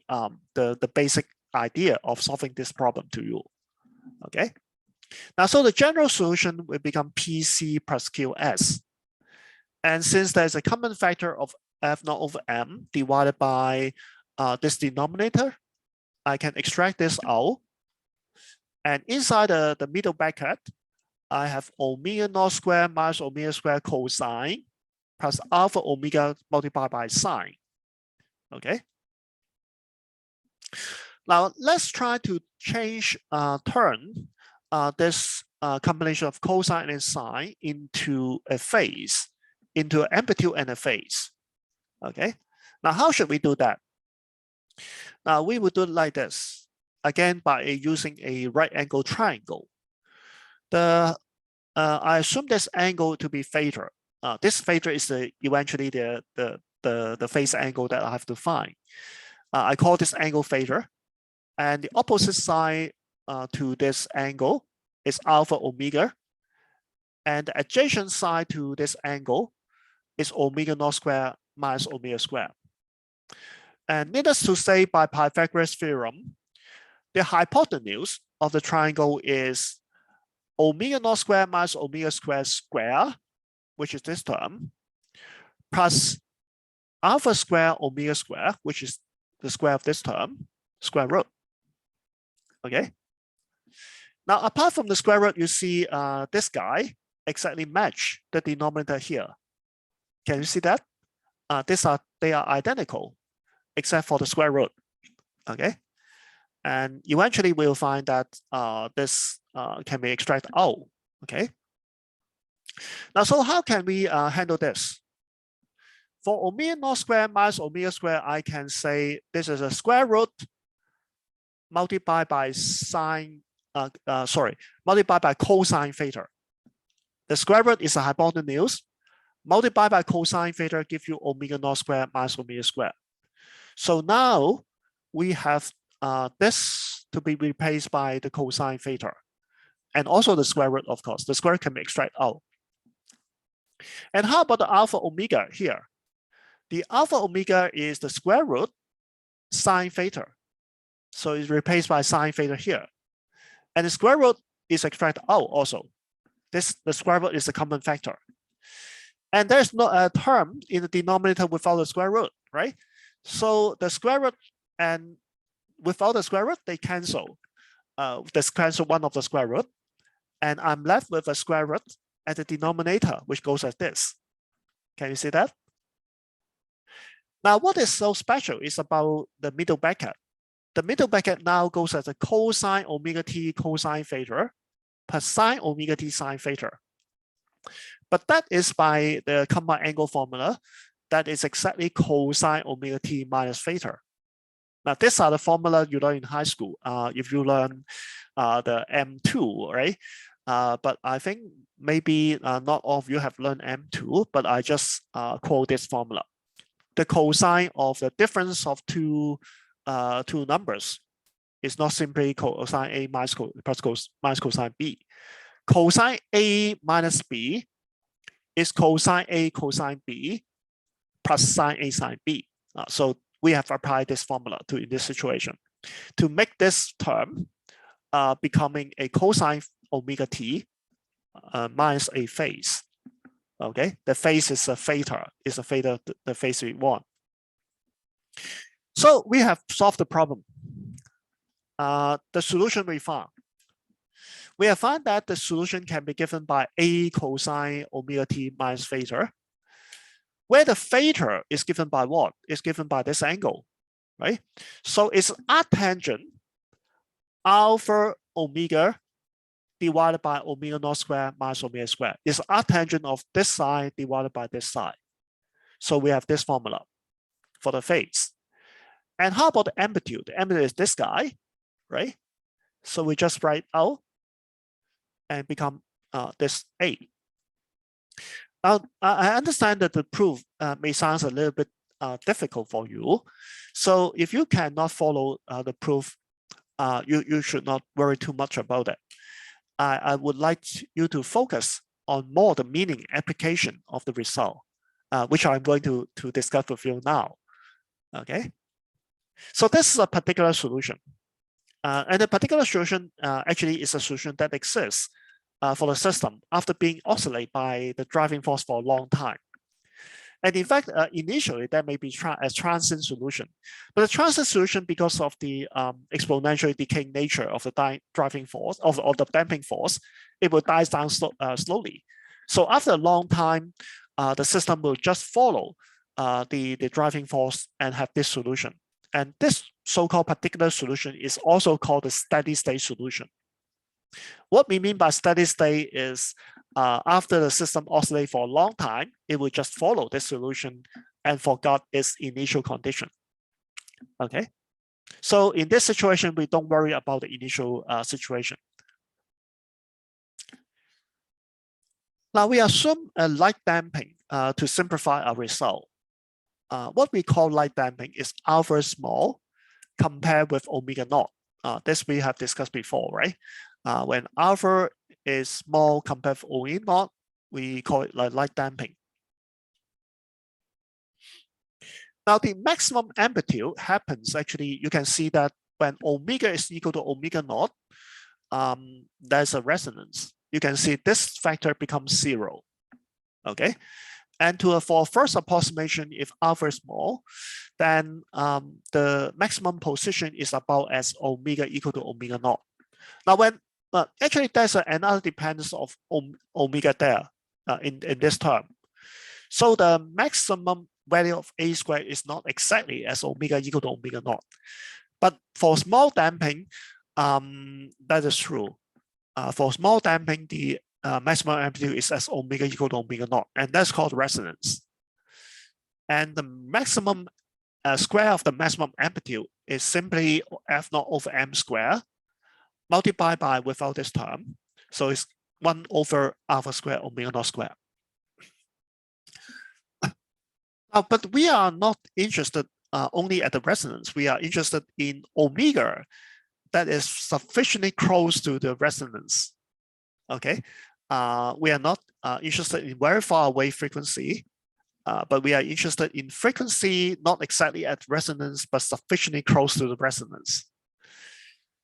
basic idea of solving this problem to you. Okay. Now, so the general solution will become PC plus QS. And since there's a common factor of F naught over M divided by this denominator, I can extract this out. And inside the middle bracket, I have omega naught squared minus omega squared cosine plus alpha omega multiplied by sine. Okay. Now let's try to change turn this combination of cosine and sine into a phase, into an amplitude and a phase. Okay. Now how should we do that? Now we would do it like this. Again, by using a right angle triangle. I assume this angle to be theta. This theta is eventually the phase angle that I have to find. I call this angle theta, and the opposite side to this angle is alpha omega, and the adjacent side to this angle is omega naught squared minus omega squared. And needless to say, by Pythagoras theorem, the hypotenuse of the triangle is omega naught squared minus omega squared square, which is this term, plus alpha square omega square, which is the square of this term, square root. Okay. Now, apart from the square root, you see this guy exactly match the denominator here. Can you see that? They are identical, except for the square root. Okay. And eventually we'll find that this can be extracted out. Okay. Now, so how can we handle this? For omega naught squared minus omega squared, I can say this is a square root multiplied by sine, multiplied by cosine theta. The square root is a hypotenuse. Multiplied by cosine theta gives you omega naught squared minus omega squared. So now we have this to be replaced by the cosine theta, and also the square root, of course. The square root can be extracted out. And how about the alpha omega here? The alpha omega is the square root sine theta. So it's replaced by sine theta here. And the square root is extracted out also. The square root is a common factor. And there's no term in the denominator without the square root, right? So the square root and without the square root, they cancel. They cancel one of the square root. And I'm left with a square root at the denominator, which goes as this. Can you see that? Now, what is so special is about the middle bracket. The middle bracket now goes as a cosine omega t cosine theta plus sine omega t sine theta. But that is by the combined angle formula. That is exactly cosine omega t minus theta. Now, these are the formula you learn in high school. If you learn the M2, right? But I think maybe not all of you have learned M2, but I just quote this formula. The cosine of the difference of two numbers is not simply cosine A minus cosine B. Cosine A minus B is cosine A cosine B plus sine A sine B. So we have applied this formula in this situation to make this term becoming a cosine omega t minus a phase. Okay, the phase is a theta, the phase we want. So we have solved the problem. The solution we found. We have found that the solution can be given by a cosine omega t minus theta, where the theta is given by what? It's given by this angle, right? So it's arctangent alpha omega divided by omega naught squared minus omega squared. It's arctangent of this side divided by this side. So we have this formula for the phase. And how about the amplitude? The amplitude is this guy, right? So we just write out and become this A. Now, I understand that the proof may sound a little bit difficult for you. So if you cannot follow the proof, you should not worry too much about it. I would like you to focus on more the meaning application of the result, which I'm going to discuss with you now. Okay, so this is a particular solution. And the particular solution actually is a solution that exists for the system after being oscillated by the driving force for a long time. And in fact, initially, that may be a transient solution. But the transient solution, because of the exponentially decaying nature of the driving force, of the damping force, it will die down slowly. So after a long time, the system will just follow the driving force and have this solution. And this so-called particular solution is also called the steady state solution. What we mean by steady state is after the system oscillates for a long time, it will just follow this solution and forgot its initial condition. Okay, so in this situation, we don't worry about the initial situation. Now we assume a light damping to simplify our result. What we call light damping is alpha small compared with omega naught. This we have discussed before, right? When alpha is small compared with omega naught, we call it like light damping. Now the maximum amplitude happens, actually, you can see that when omega is equal to omega naught, there's a resonance. You can see this factor becomes 0, okay? And for first approximation, if alpha is small, then the maximum position is about as omega equal to omega naught. Now, when actually there's another dependence of omega there in this term. So the maximum value of A squared is not exactly as omega equal to omega naught. But for small damping, that is true. For small damping, the maximum amplitude is as omega equal to omega naught, and that's called resonance. And the maximum square of the maximum amplitude is simply F naught over M square multiplied by without this term. So it's 1 over alpha square omega naught square. But we are not interested only at the resonance. We are interested in omega that is sufficiently close to the resonance. Okay, we are not interested in very far away frequency, but we are interested in frequency not exactly at resonance, but sufficiently close to the resonance.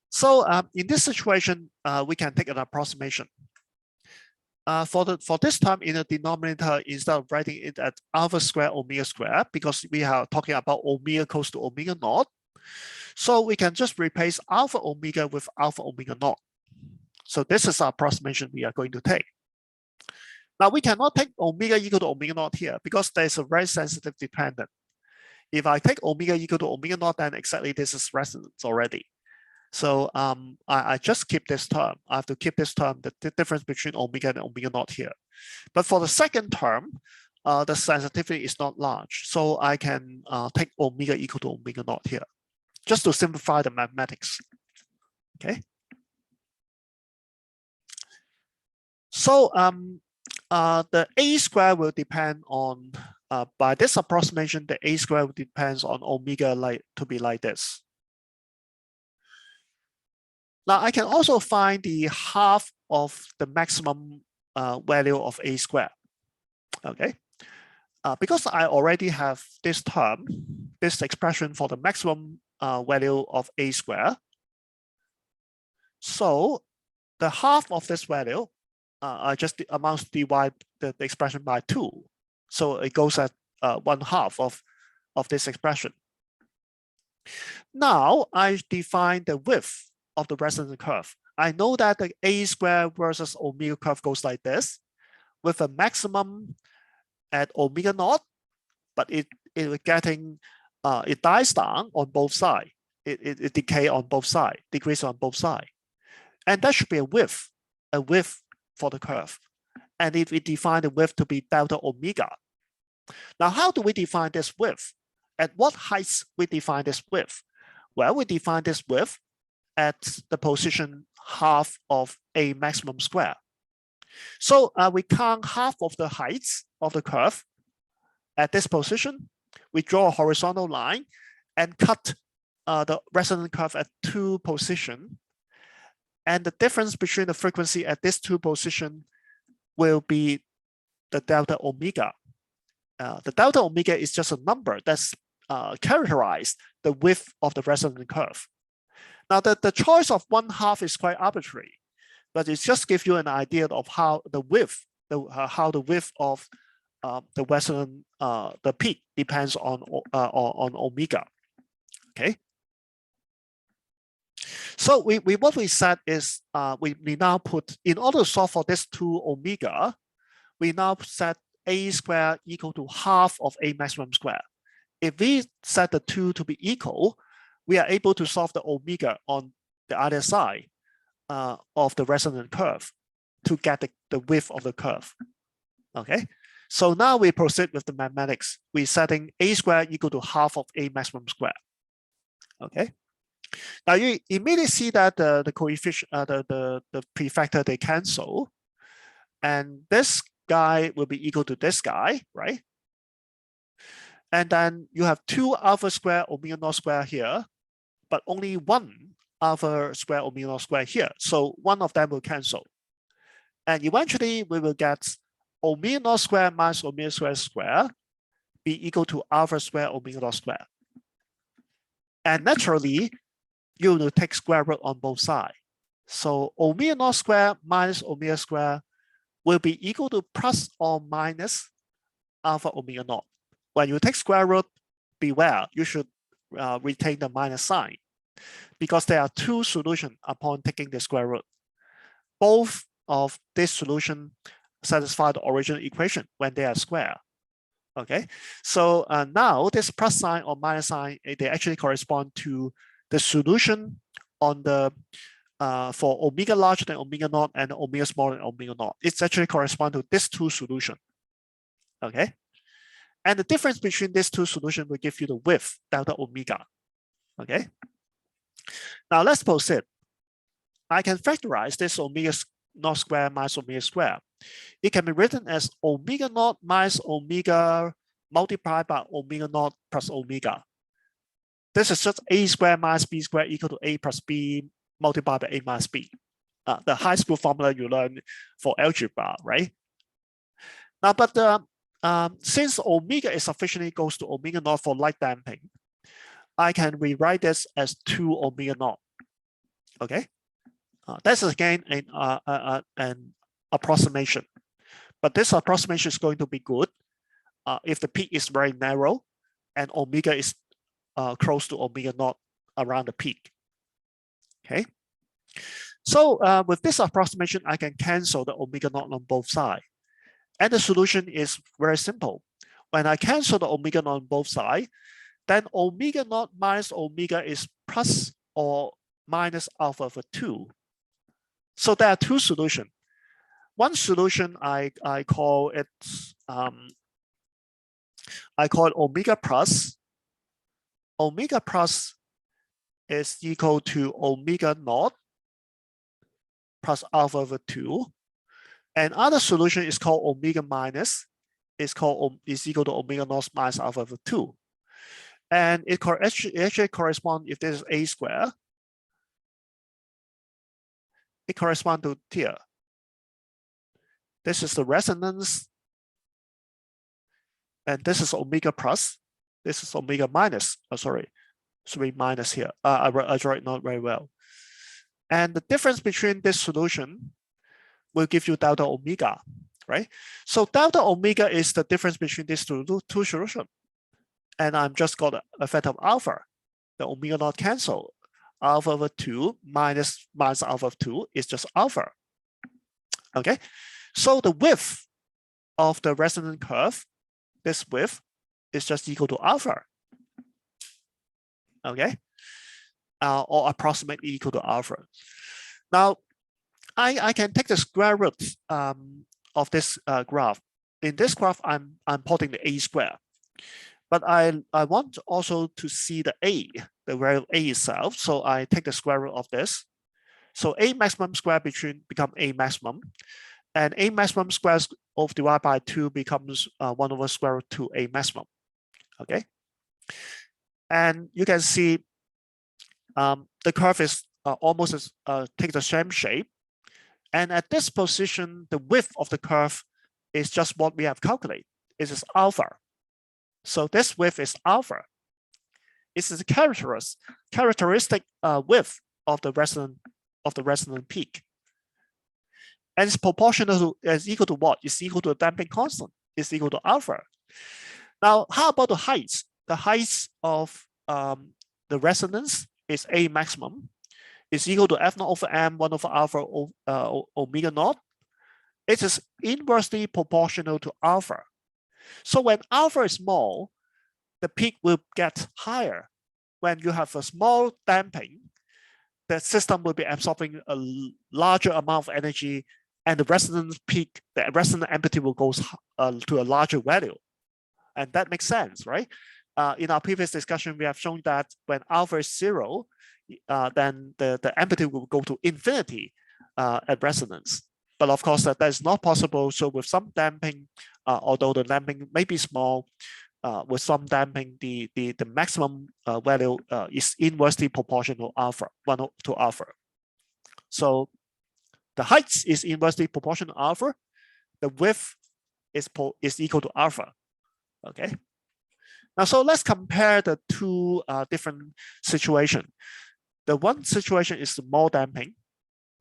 So in this situation, we can take an approximation. For this term in the denominator, instead of writing it at alpha square omega square, because we are talking about omega close to omega naught, so we can just replace alpha omega with alpha omega naught. So this is our approximation we are going to take. Now we cannot take omega equal to omega naught here because there's a very sensitive dependent. If I take omega equal to omega naught, then exactly this is resonance already. So I just keep this term. I have to keep this term, the difference between omega and omega naught here. But for the second term, the sensitivity is not large. So I can take omega equal to omega naught here, just to simplify the mathematics. Okay. So the A square will depend on, by this approximation, the A square will depends on omega to be like this. Now I can also find the half of the maximum value of A square. Okay. Because I already have this term, this expression for the maximum value of A square. So the half of this value, I just amounts to divide the expression by 2. So it goes at 1/2 of this expression. Now I define the width of the resonance curve. I know that the A square versus omega curve goes like this, with a maximum at omega naught, but it dies down on both sides. It decays on both sides, decreases on both sides. And that should be a width for the curve. And if we define the width to be delta omega. Now, how do we define this width? At what heights we define this width? Well, we define this width at the position half of A maximum square. So we count half of the heights of the curve at this position. We draw a horizontal line and cut the resonance curve at 2 positions. And the difference between the frequency at these 2 positions will be the delta omega. The delta omega is just a number that's characterize the width of the resonant curve. Now, the choice of 1/2 is quite arbitrary, but it just gives you an idea of how the width, how the width of the resonant, the peak depends on omega. Okay. So what we said is we now put, in order to solve for this 2 omega, we now set a square equal to half of a maximum square. If we set the 2 to be equal, we are able to solve the omega on the other side of the resonant curve to get the width of the curve. Okay, so now we proceed with the mathematics. We're setting a square equal to half of a maximum square. Okay, now you immediately see that the coefficient, the prefactor, they cancel, and this guy will be equal to this guy, right? And then you have 2 alpha square omega naught square here, but only 1 alpha square omega naught square here. So one of them will cancel. And eventually we will get omega naught square minus omega square be equal to alpha square omega naught square. And naturally, you will take square root on both sides. So omega naught square minus omega square will be equal to plus or minus alpha omega naught. When you take square root, beware, you should retain the minus sign, because there are 2 solutions upon taking the square root. Both of this solution satisfy the original equation when they are square. Okay, so now this plus sign or minus sign, they actually correspond to the solution on the for omega larger than omega naught and omega smaller than omega naught. It's actually correspond to these 2 solutions. Okay, and the difference between these 2 solutions will give you the width delta omega. Okay, now let's proceed. I can factorize this omega naught square minus omega square. It can be written as omega naught minus omega multiplied by omega naught plus omega. This is just a square minus b square equal to a plus b multiplied by a minus b. The high school formula you learn for algebra, right? Now, but since omega is sufficiently close to omega naught for light damping, I can rewrite this as 2 omega naught. Okay, that's again an approximation, but this approximation is going to be good if the peak is very narrow and omega is close to omega naught around the peak. Okay, so with this approximation, I can cancel the omega naught on both sides, and the solution is very simple. When I cancel the omega naught on both sides, then omega naught minus omega is plus or minus alpha over 2. So there are 2 solutions. One solution I call it omega plus. Omega plus is equal to omega naught plus alpha over 2. And other solution is called omega minus. Is equal to omega naught minus alpha over 2. And it actually corresponds, if this is a square, it corresponds to here. This is the resonance, and this is omega plus. This is omega minus. Oh, sorry, minus here. I draw it not very well. And the difference between this solution will give you delta omega, right? So delta omega is the difference between these two solutions. And I'm just got a factor of alpha. The omega naught cancel. Alpha over 2 minus alpha of 2 is just alpha. Okay, so the width of the resonant curve, this width, is just equal to alpha. Okay, or approximately equal to alpha. Now, I can take the square root of this graph. In this graph, I'm plotting the a square. But I want also to see the a, the value of a itself. So I take the square root of this. So a maximum square become a maximum. And a maximum square of divided by 2 becomes 1 over square root 2 a maximum. Okay. And you can see the curve is almost take the same shape. And at this position, the width of the curve is just what we have calculated. It is alpha. So this width is alpha. is the characteristic width of the resonant peak. And it's proportional to, is equal to what? It's equal to a damping constant. It's equal to alpha. Now, how about the height? The height of the resonance is A maximum. Is equal to F naught over M 1 over alpha omega naught. It is inversely proportional to alpha. So when alpha is small, the peak will get higher. When you have a small damping, the system will be absorbing a larger amount of energy, and the resonance peak, the resonant amplitude will go to a larger value. And that makes sense, right? In our previous discussion, we have shown that when alpha is 0, then the amplitude will go to infinity at resonance. But of course, that is not possible. So with some damping, although the damping may be small, with some damping, the maximum value is inversely proportional alpha, 1 to alpha. So the height is inversely proportional to alpha. The width is equal to alpha. Okay. Now, so let's compare the two different situations. The one situation is small damping.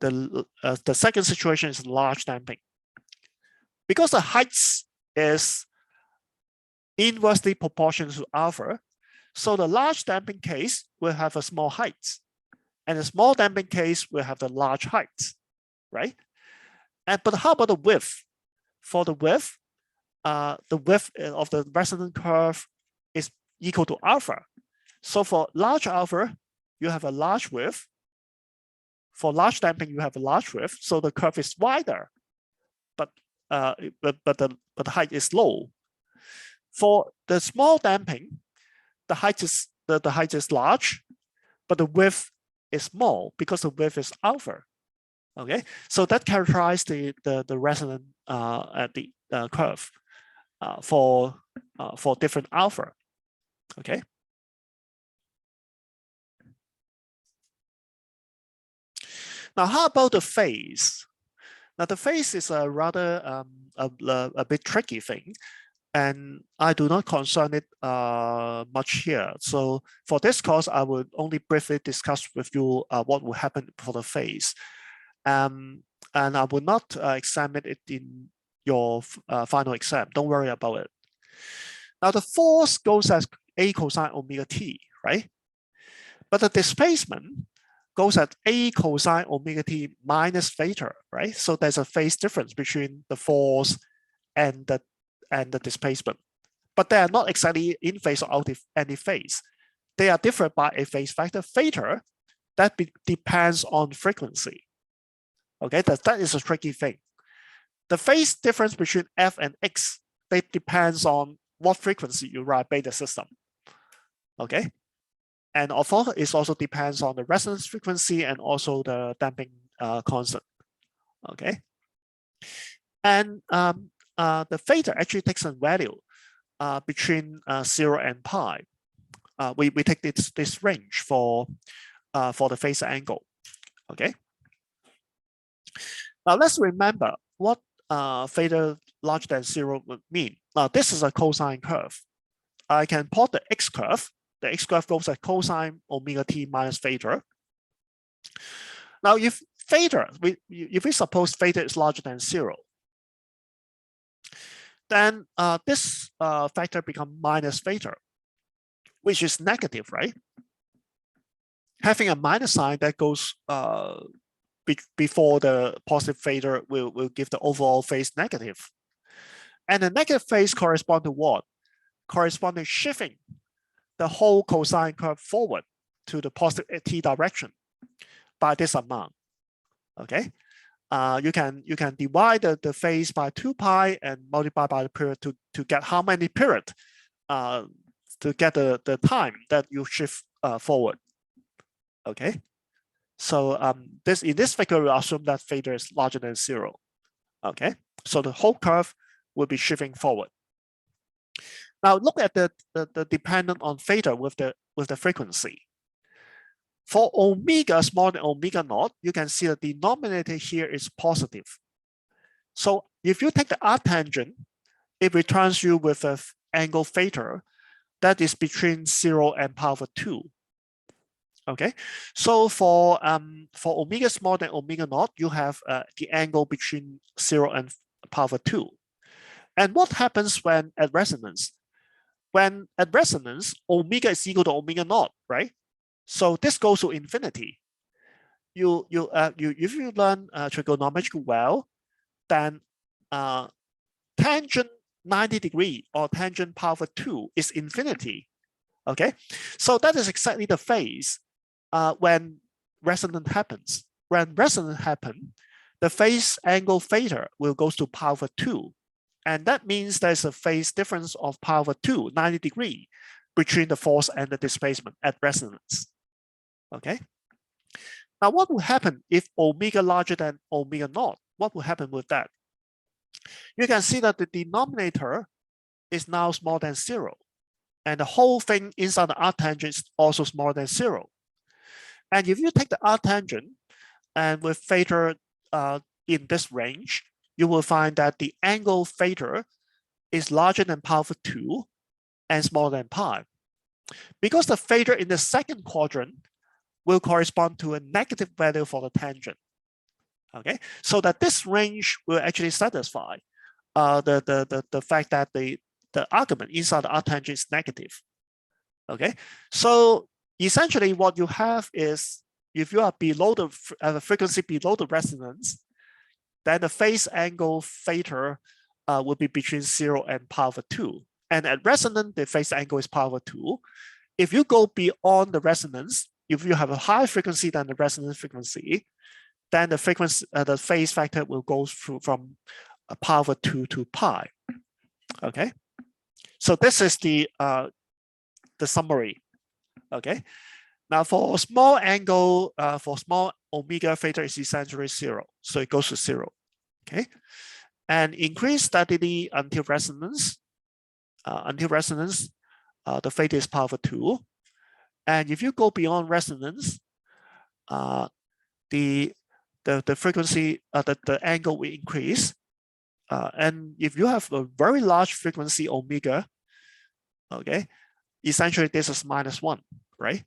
The second situation is large damping. Because the height is inversely proportional to alpha, so the large damping case will have a small height, and the small damping case will have the large height, right? But how about the width? For the width of the resonant curve is equal to alpha. So for large alpha, you have a large width. For large damping, you have a large width, so the curve is wider, but the height is low. For the small damping, the height is large, but the width is small because the width is alpha. Okay, so that characterizes the resonant curve for different alpha. Okay. Now, how about the phase? Now, the phase is a rather a bit tricky thing, and I do not concern it much here. So for this course, I will only briefly discuss with you what will happen for the phase. And I will not examine it in your final exam. Don't worry about it. Now, the force goes as A cosine omega t, right? But the displacement goes at A cosine omega t minus theta, right? So there's a phase difference between the force and the displacement. But they are not exactly in phase or out of any phase. They are different by a phase factor theta that depends on frequency. Okay, that is a tricky thing. The phase difference between F and X, they depends on what frequency you radiate the system. Okay. And also, it also depends on the resonance frequency and also the damping constant. Okay. And the theta actually takes a value between 0 and pi. We take this range for the phase angle. Okay. Now let's remember what theta larger than 0 would mean. Now this is a cosine curve. I can plot the x curve. The x curve goes at cosine omega t minus theta. Now, if we suppose theta is larger than 0, then this factor becomes minus theta, which is negative, right? Having a minus sign that goes before the positive theta will give the overall phase negative. And the negative phase corresponds to what? Corresponding shifting the whole cosine curve forward to the positive t direction by this amount. Okay, you can divide the phase by 2 pi and multiply by the period to get how many period to get the time that you shift forward. Okay, so in this figure we assume that theta is larger than 0. Okay, so the whole curve will be shifting forward. Now look at the dependent on theta with the frequency. For omega smaller than omega naught, you can see the denominator here is positive. So if you take the arctangent, it returns you with an angle theta that is between 0 and power 2. Okay, so for omega smaller than omega naught, you have the angle between 0 and power 2. And what happens when at resonance? When at resonance, omega is equal to omega naught, right? So this goes to infinity. If you learn trigonometry well, then tangent 90 degree or tangent power 2 is infinity. Okay, so that is exactly the phase when resonance happens. When resonance happens, the phase angle theta will go to power 2. And that means there's a phase difference of power 2, 90 degree, between the force and the displacement at resonance. Okay. Now, what will happen if omega larger than omega naught? What will happen with that? You can see that the denominator is now smaller than 0. And the whole thing inside the arctangent is also smaller than 0. And if you take the arctangent and with theta in this range, you will find that the angle theta is larger than power 2 and smaller than pi. Because the theta in the second quadrant will correspond to a negative value for the tangent. Okay, so that this range will actually satisfy the fact that the argument inside the arctangent is negative. Okay, so essentially what you have is if you are below the frequency below the resonance, then the phase angle theta will be between 0 and power 2. And at resonance, the phase angle is power 2. If you go beyond the resonance, if you have a higher frequency than the resonance frequency, then the frequency, the phase factor will go through from power 2 to pi. Okay, so this is the summary. Okay, now for small angle, for small omega, theta is essentially 0, so it goes to 0. Okay, and increase steadily until resonance. The theta is power 2. And if you go beyond resonance, the frequency, the angle will increase. And if you have a very large frequency omega, okay, essentially this is -1, right?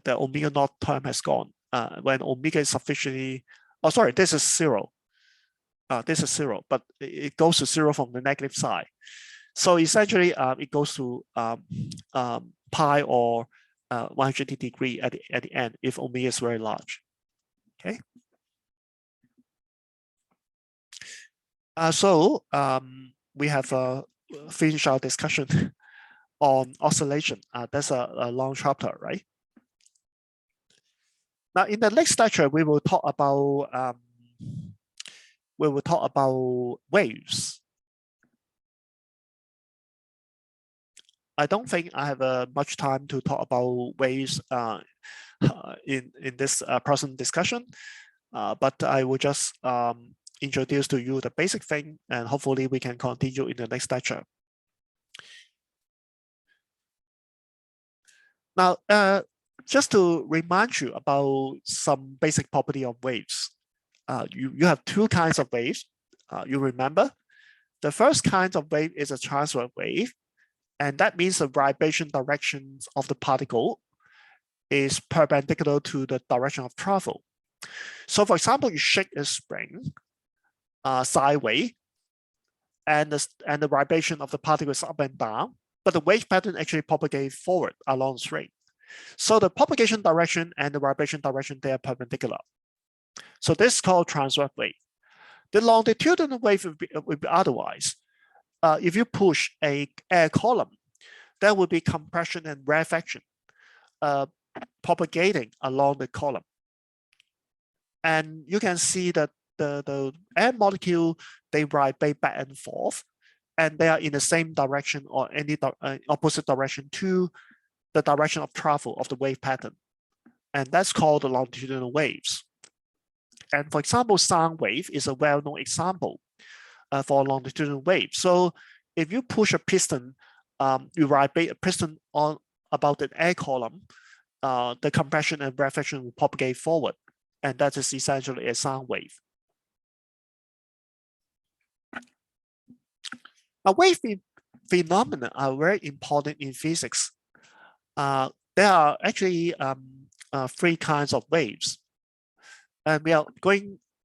The omega naught term has gone. When omega is sufficiently, oh, sorry, this is 0. This is 0, but it goes to 0 from the negative side. So essentially, it goes to pi or 180 degree at the end if omega is very large. Okay. So we have finished our discussion on oscillation. That's a long chapter, right? Now, in the next lecture, we will talk about waves. I don't think I have much time to talk about waves in this present discussion, but I will just introduce to you the basic thing, and hopefully we can continue in the next lecture. Now, just to remind you about some basic property of waves. You have two kinds of waves. You remember, the first kind of wave is a transverse wave, and that means the vibration directions of the particle is perpendicular to the direction of travel. So for example, you shake a spring sideways, and the vibration of the particle is up and down, but the wave pattern actually propagates forward along the string. So the propagation direction and the vibration direction, they are perpendicular. So this is called transverse wave. The longitudinal wave will be otherwise. If you push a air column, there will be compression and rarefaction propagating along the column. And you can see that the air molecule, they vibrate back and forth, and they are in the same direction or any opposite direction to the direction of travel of the wave pattern. And that's called the longitudinal waves. And for example, sound wave is a well-known example for a longitudinal wave. So if you push a piston, you vibrate a piston on about an air column, the compression and rarefaction will propagate forward. And that is essentially a sound wave. A wave phenomena are very important in physics. There are actually 3 kinds of waves, and we are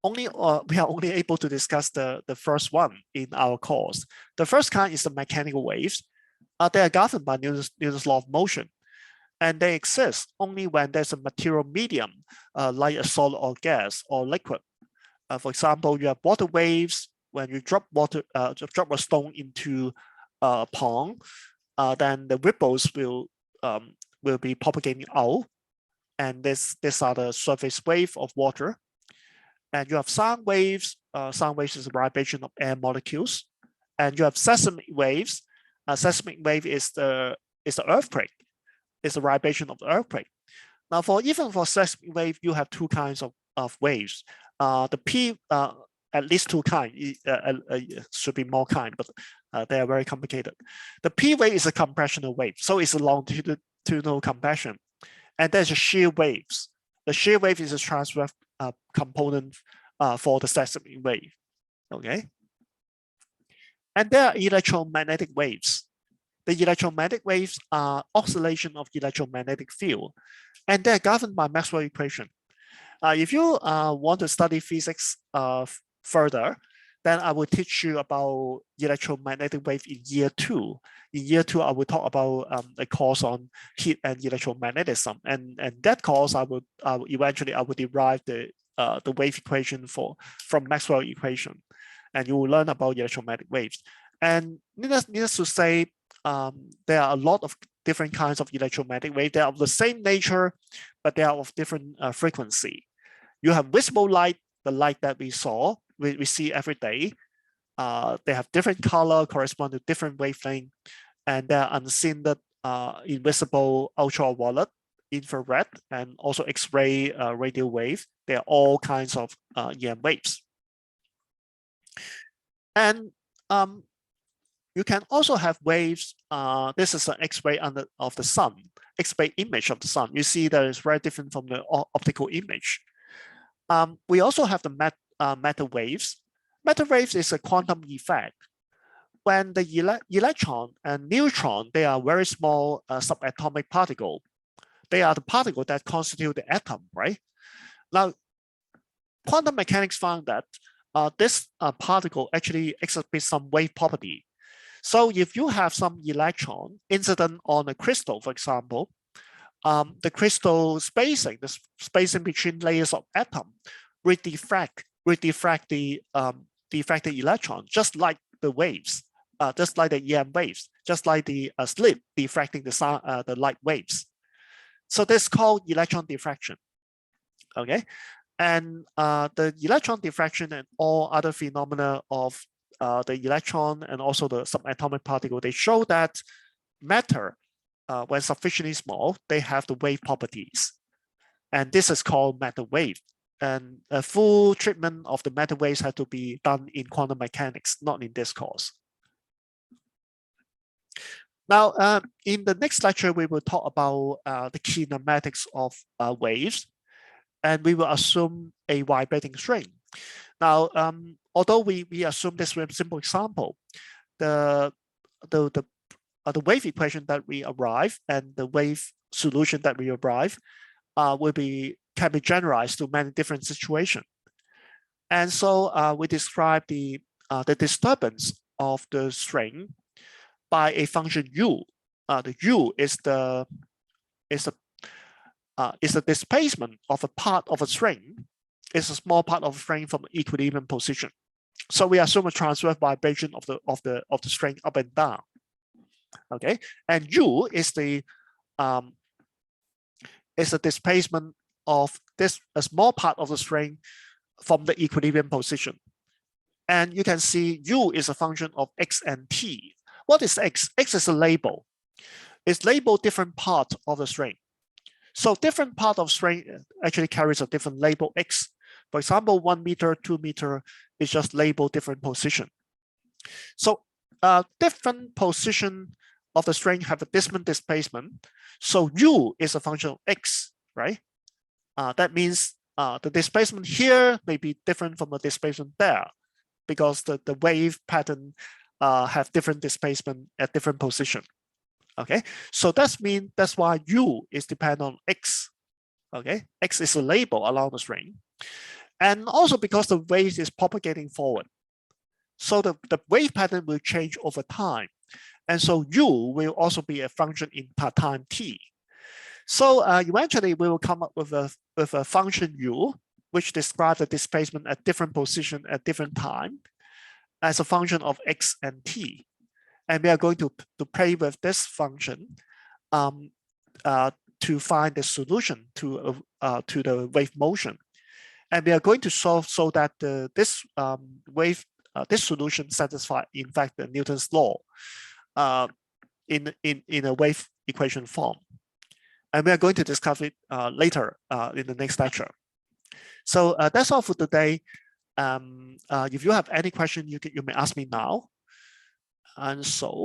only able to discuss the first one in our course. The first kind is the mechanical waves. They are governed by Newton's law of motion, and they exist only when there's a material medium, like a solid or gas or liquid. For example, you have water waves. When you drop a stone into a pond, then the ripples will be propagating out, and these are the surface wave of water. And you have sound waves. Sound waves is a vibration of air molecules, and you have seismic waves. Seismic wave is the earthquake. It's a vibration of the earthquake. Now, even for seismic wave, you have 2 kinds of waves. The P, at least 2 kinds, should be more kind, but they are very complicated. The P wave is a compressional wave, so it's a longitudinal compression. And there's a shear waves. The shear wave is a transverse component for the seismic wave. Okay. And there are electromagnetic waves. The electromagnetic waves are oscillation of electromagnetic field, and they're governed by Maxwell equation. If you want to study physics further, then I will teach you about electromagnetic wave in year 2. In year 2, I will talk about a course on heat and electromagnetism, and that course I will eventually derive the wave equation from Maxwell equation, and you will learn about electromagnetic waves. And needless to say, there are a lot of different kinds of electromagnetic waves. They are of the same nature, but they are of different frequency. You have visible light, the light that we see every day. They have different color, correspond to different wavelength, and they are unseen, invisible, ultraviolet, infrared, and also X-ray, radio wave. They are all kinds of EM waves. And you can also have waves. This is an X-ray of the sun, X-ray image of the sun. You see that it's very different from the optical image. We also have the matter waves. Matter waves is a quantum effect. When the electron and neutron, they are very small subatomic particle. They are the particle that constitute the atom, right? Now, quantum mechanics found that this particle actually exhibits some wave property. So if you have some electron incident on a crystal, for example, the crystal spacing, the spacing between layers of atom, will diffract the electron, just like the waves, just like the EM waves, just like the slit diffracting the light waves. So this is called electron diffraction. Okay, and the electron diffraction and all other phenomena of the electron and also the subatomic particle, they show that matter, when sufficiently small, they have the wave properties. And this is called matter wave. And a full treatment of the matter waves had to be done in quantum mechanics, not in this course. Now, in the next lecture, we will talk about the kinematics of waves, and we will assume a vibrating string. Now, although we assume this with a simple example, the wave equation that we arrive and the wave solution that we arrive can be generalized to many different situations. And so we describe the disturbance of the string by a function u. The u is the displacement of a part of a string. It's a small part of a string from equilibrium position. So we assume a transverse vibration of the string up and down. Okay, and u is the displacement of a small part of the string from the equilibrium position. And you can see u is a function of x and t. What is x? X is a label. It's labeled different parts of the string. So different part of string actually carries a different label x. For example, 1 meter, 2 meter is just labeled different position. So different position of the string have a different displacement. So u is a function of x, right? That means the displacement here may be different from the displacement there, because the wave pattern have different displacement at different position. Okay, so that's why U is dependent on X. Okay, X is a label along the string. And also because the wave is propagating forward. So the wave pattern will change over time. And so U will also be a function in time t. So eventually we will come up with a function U, which describes the displacement at different position at different time as a function of X and T. And we are going to play with this function to find the solution to the wave motion. And we are going to solve so that this solution satisfies, in fact, the Newton's law in a wave equation form. And we are going to discuss it later in the next lecture. So that's all for today. If you have any question, you may ask me now. And so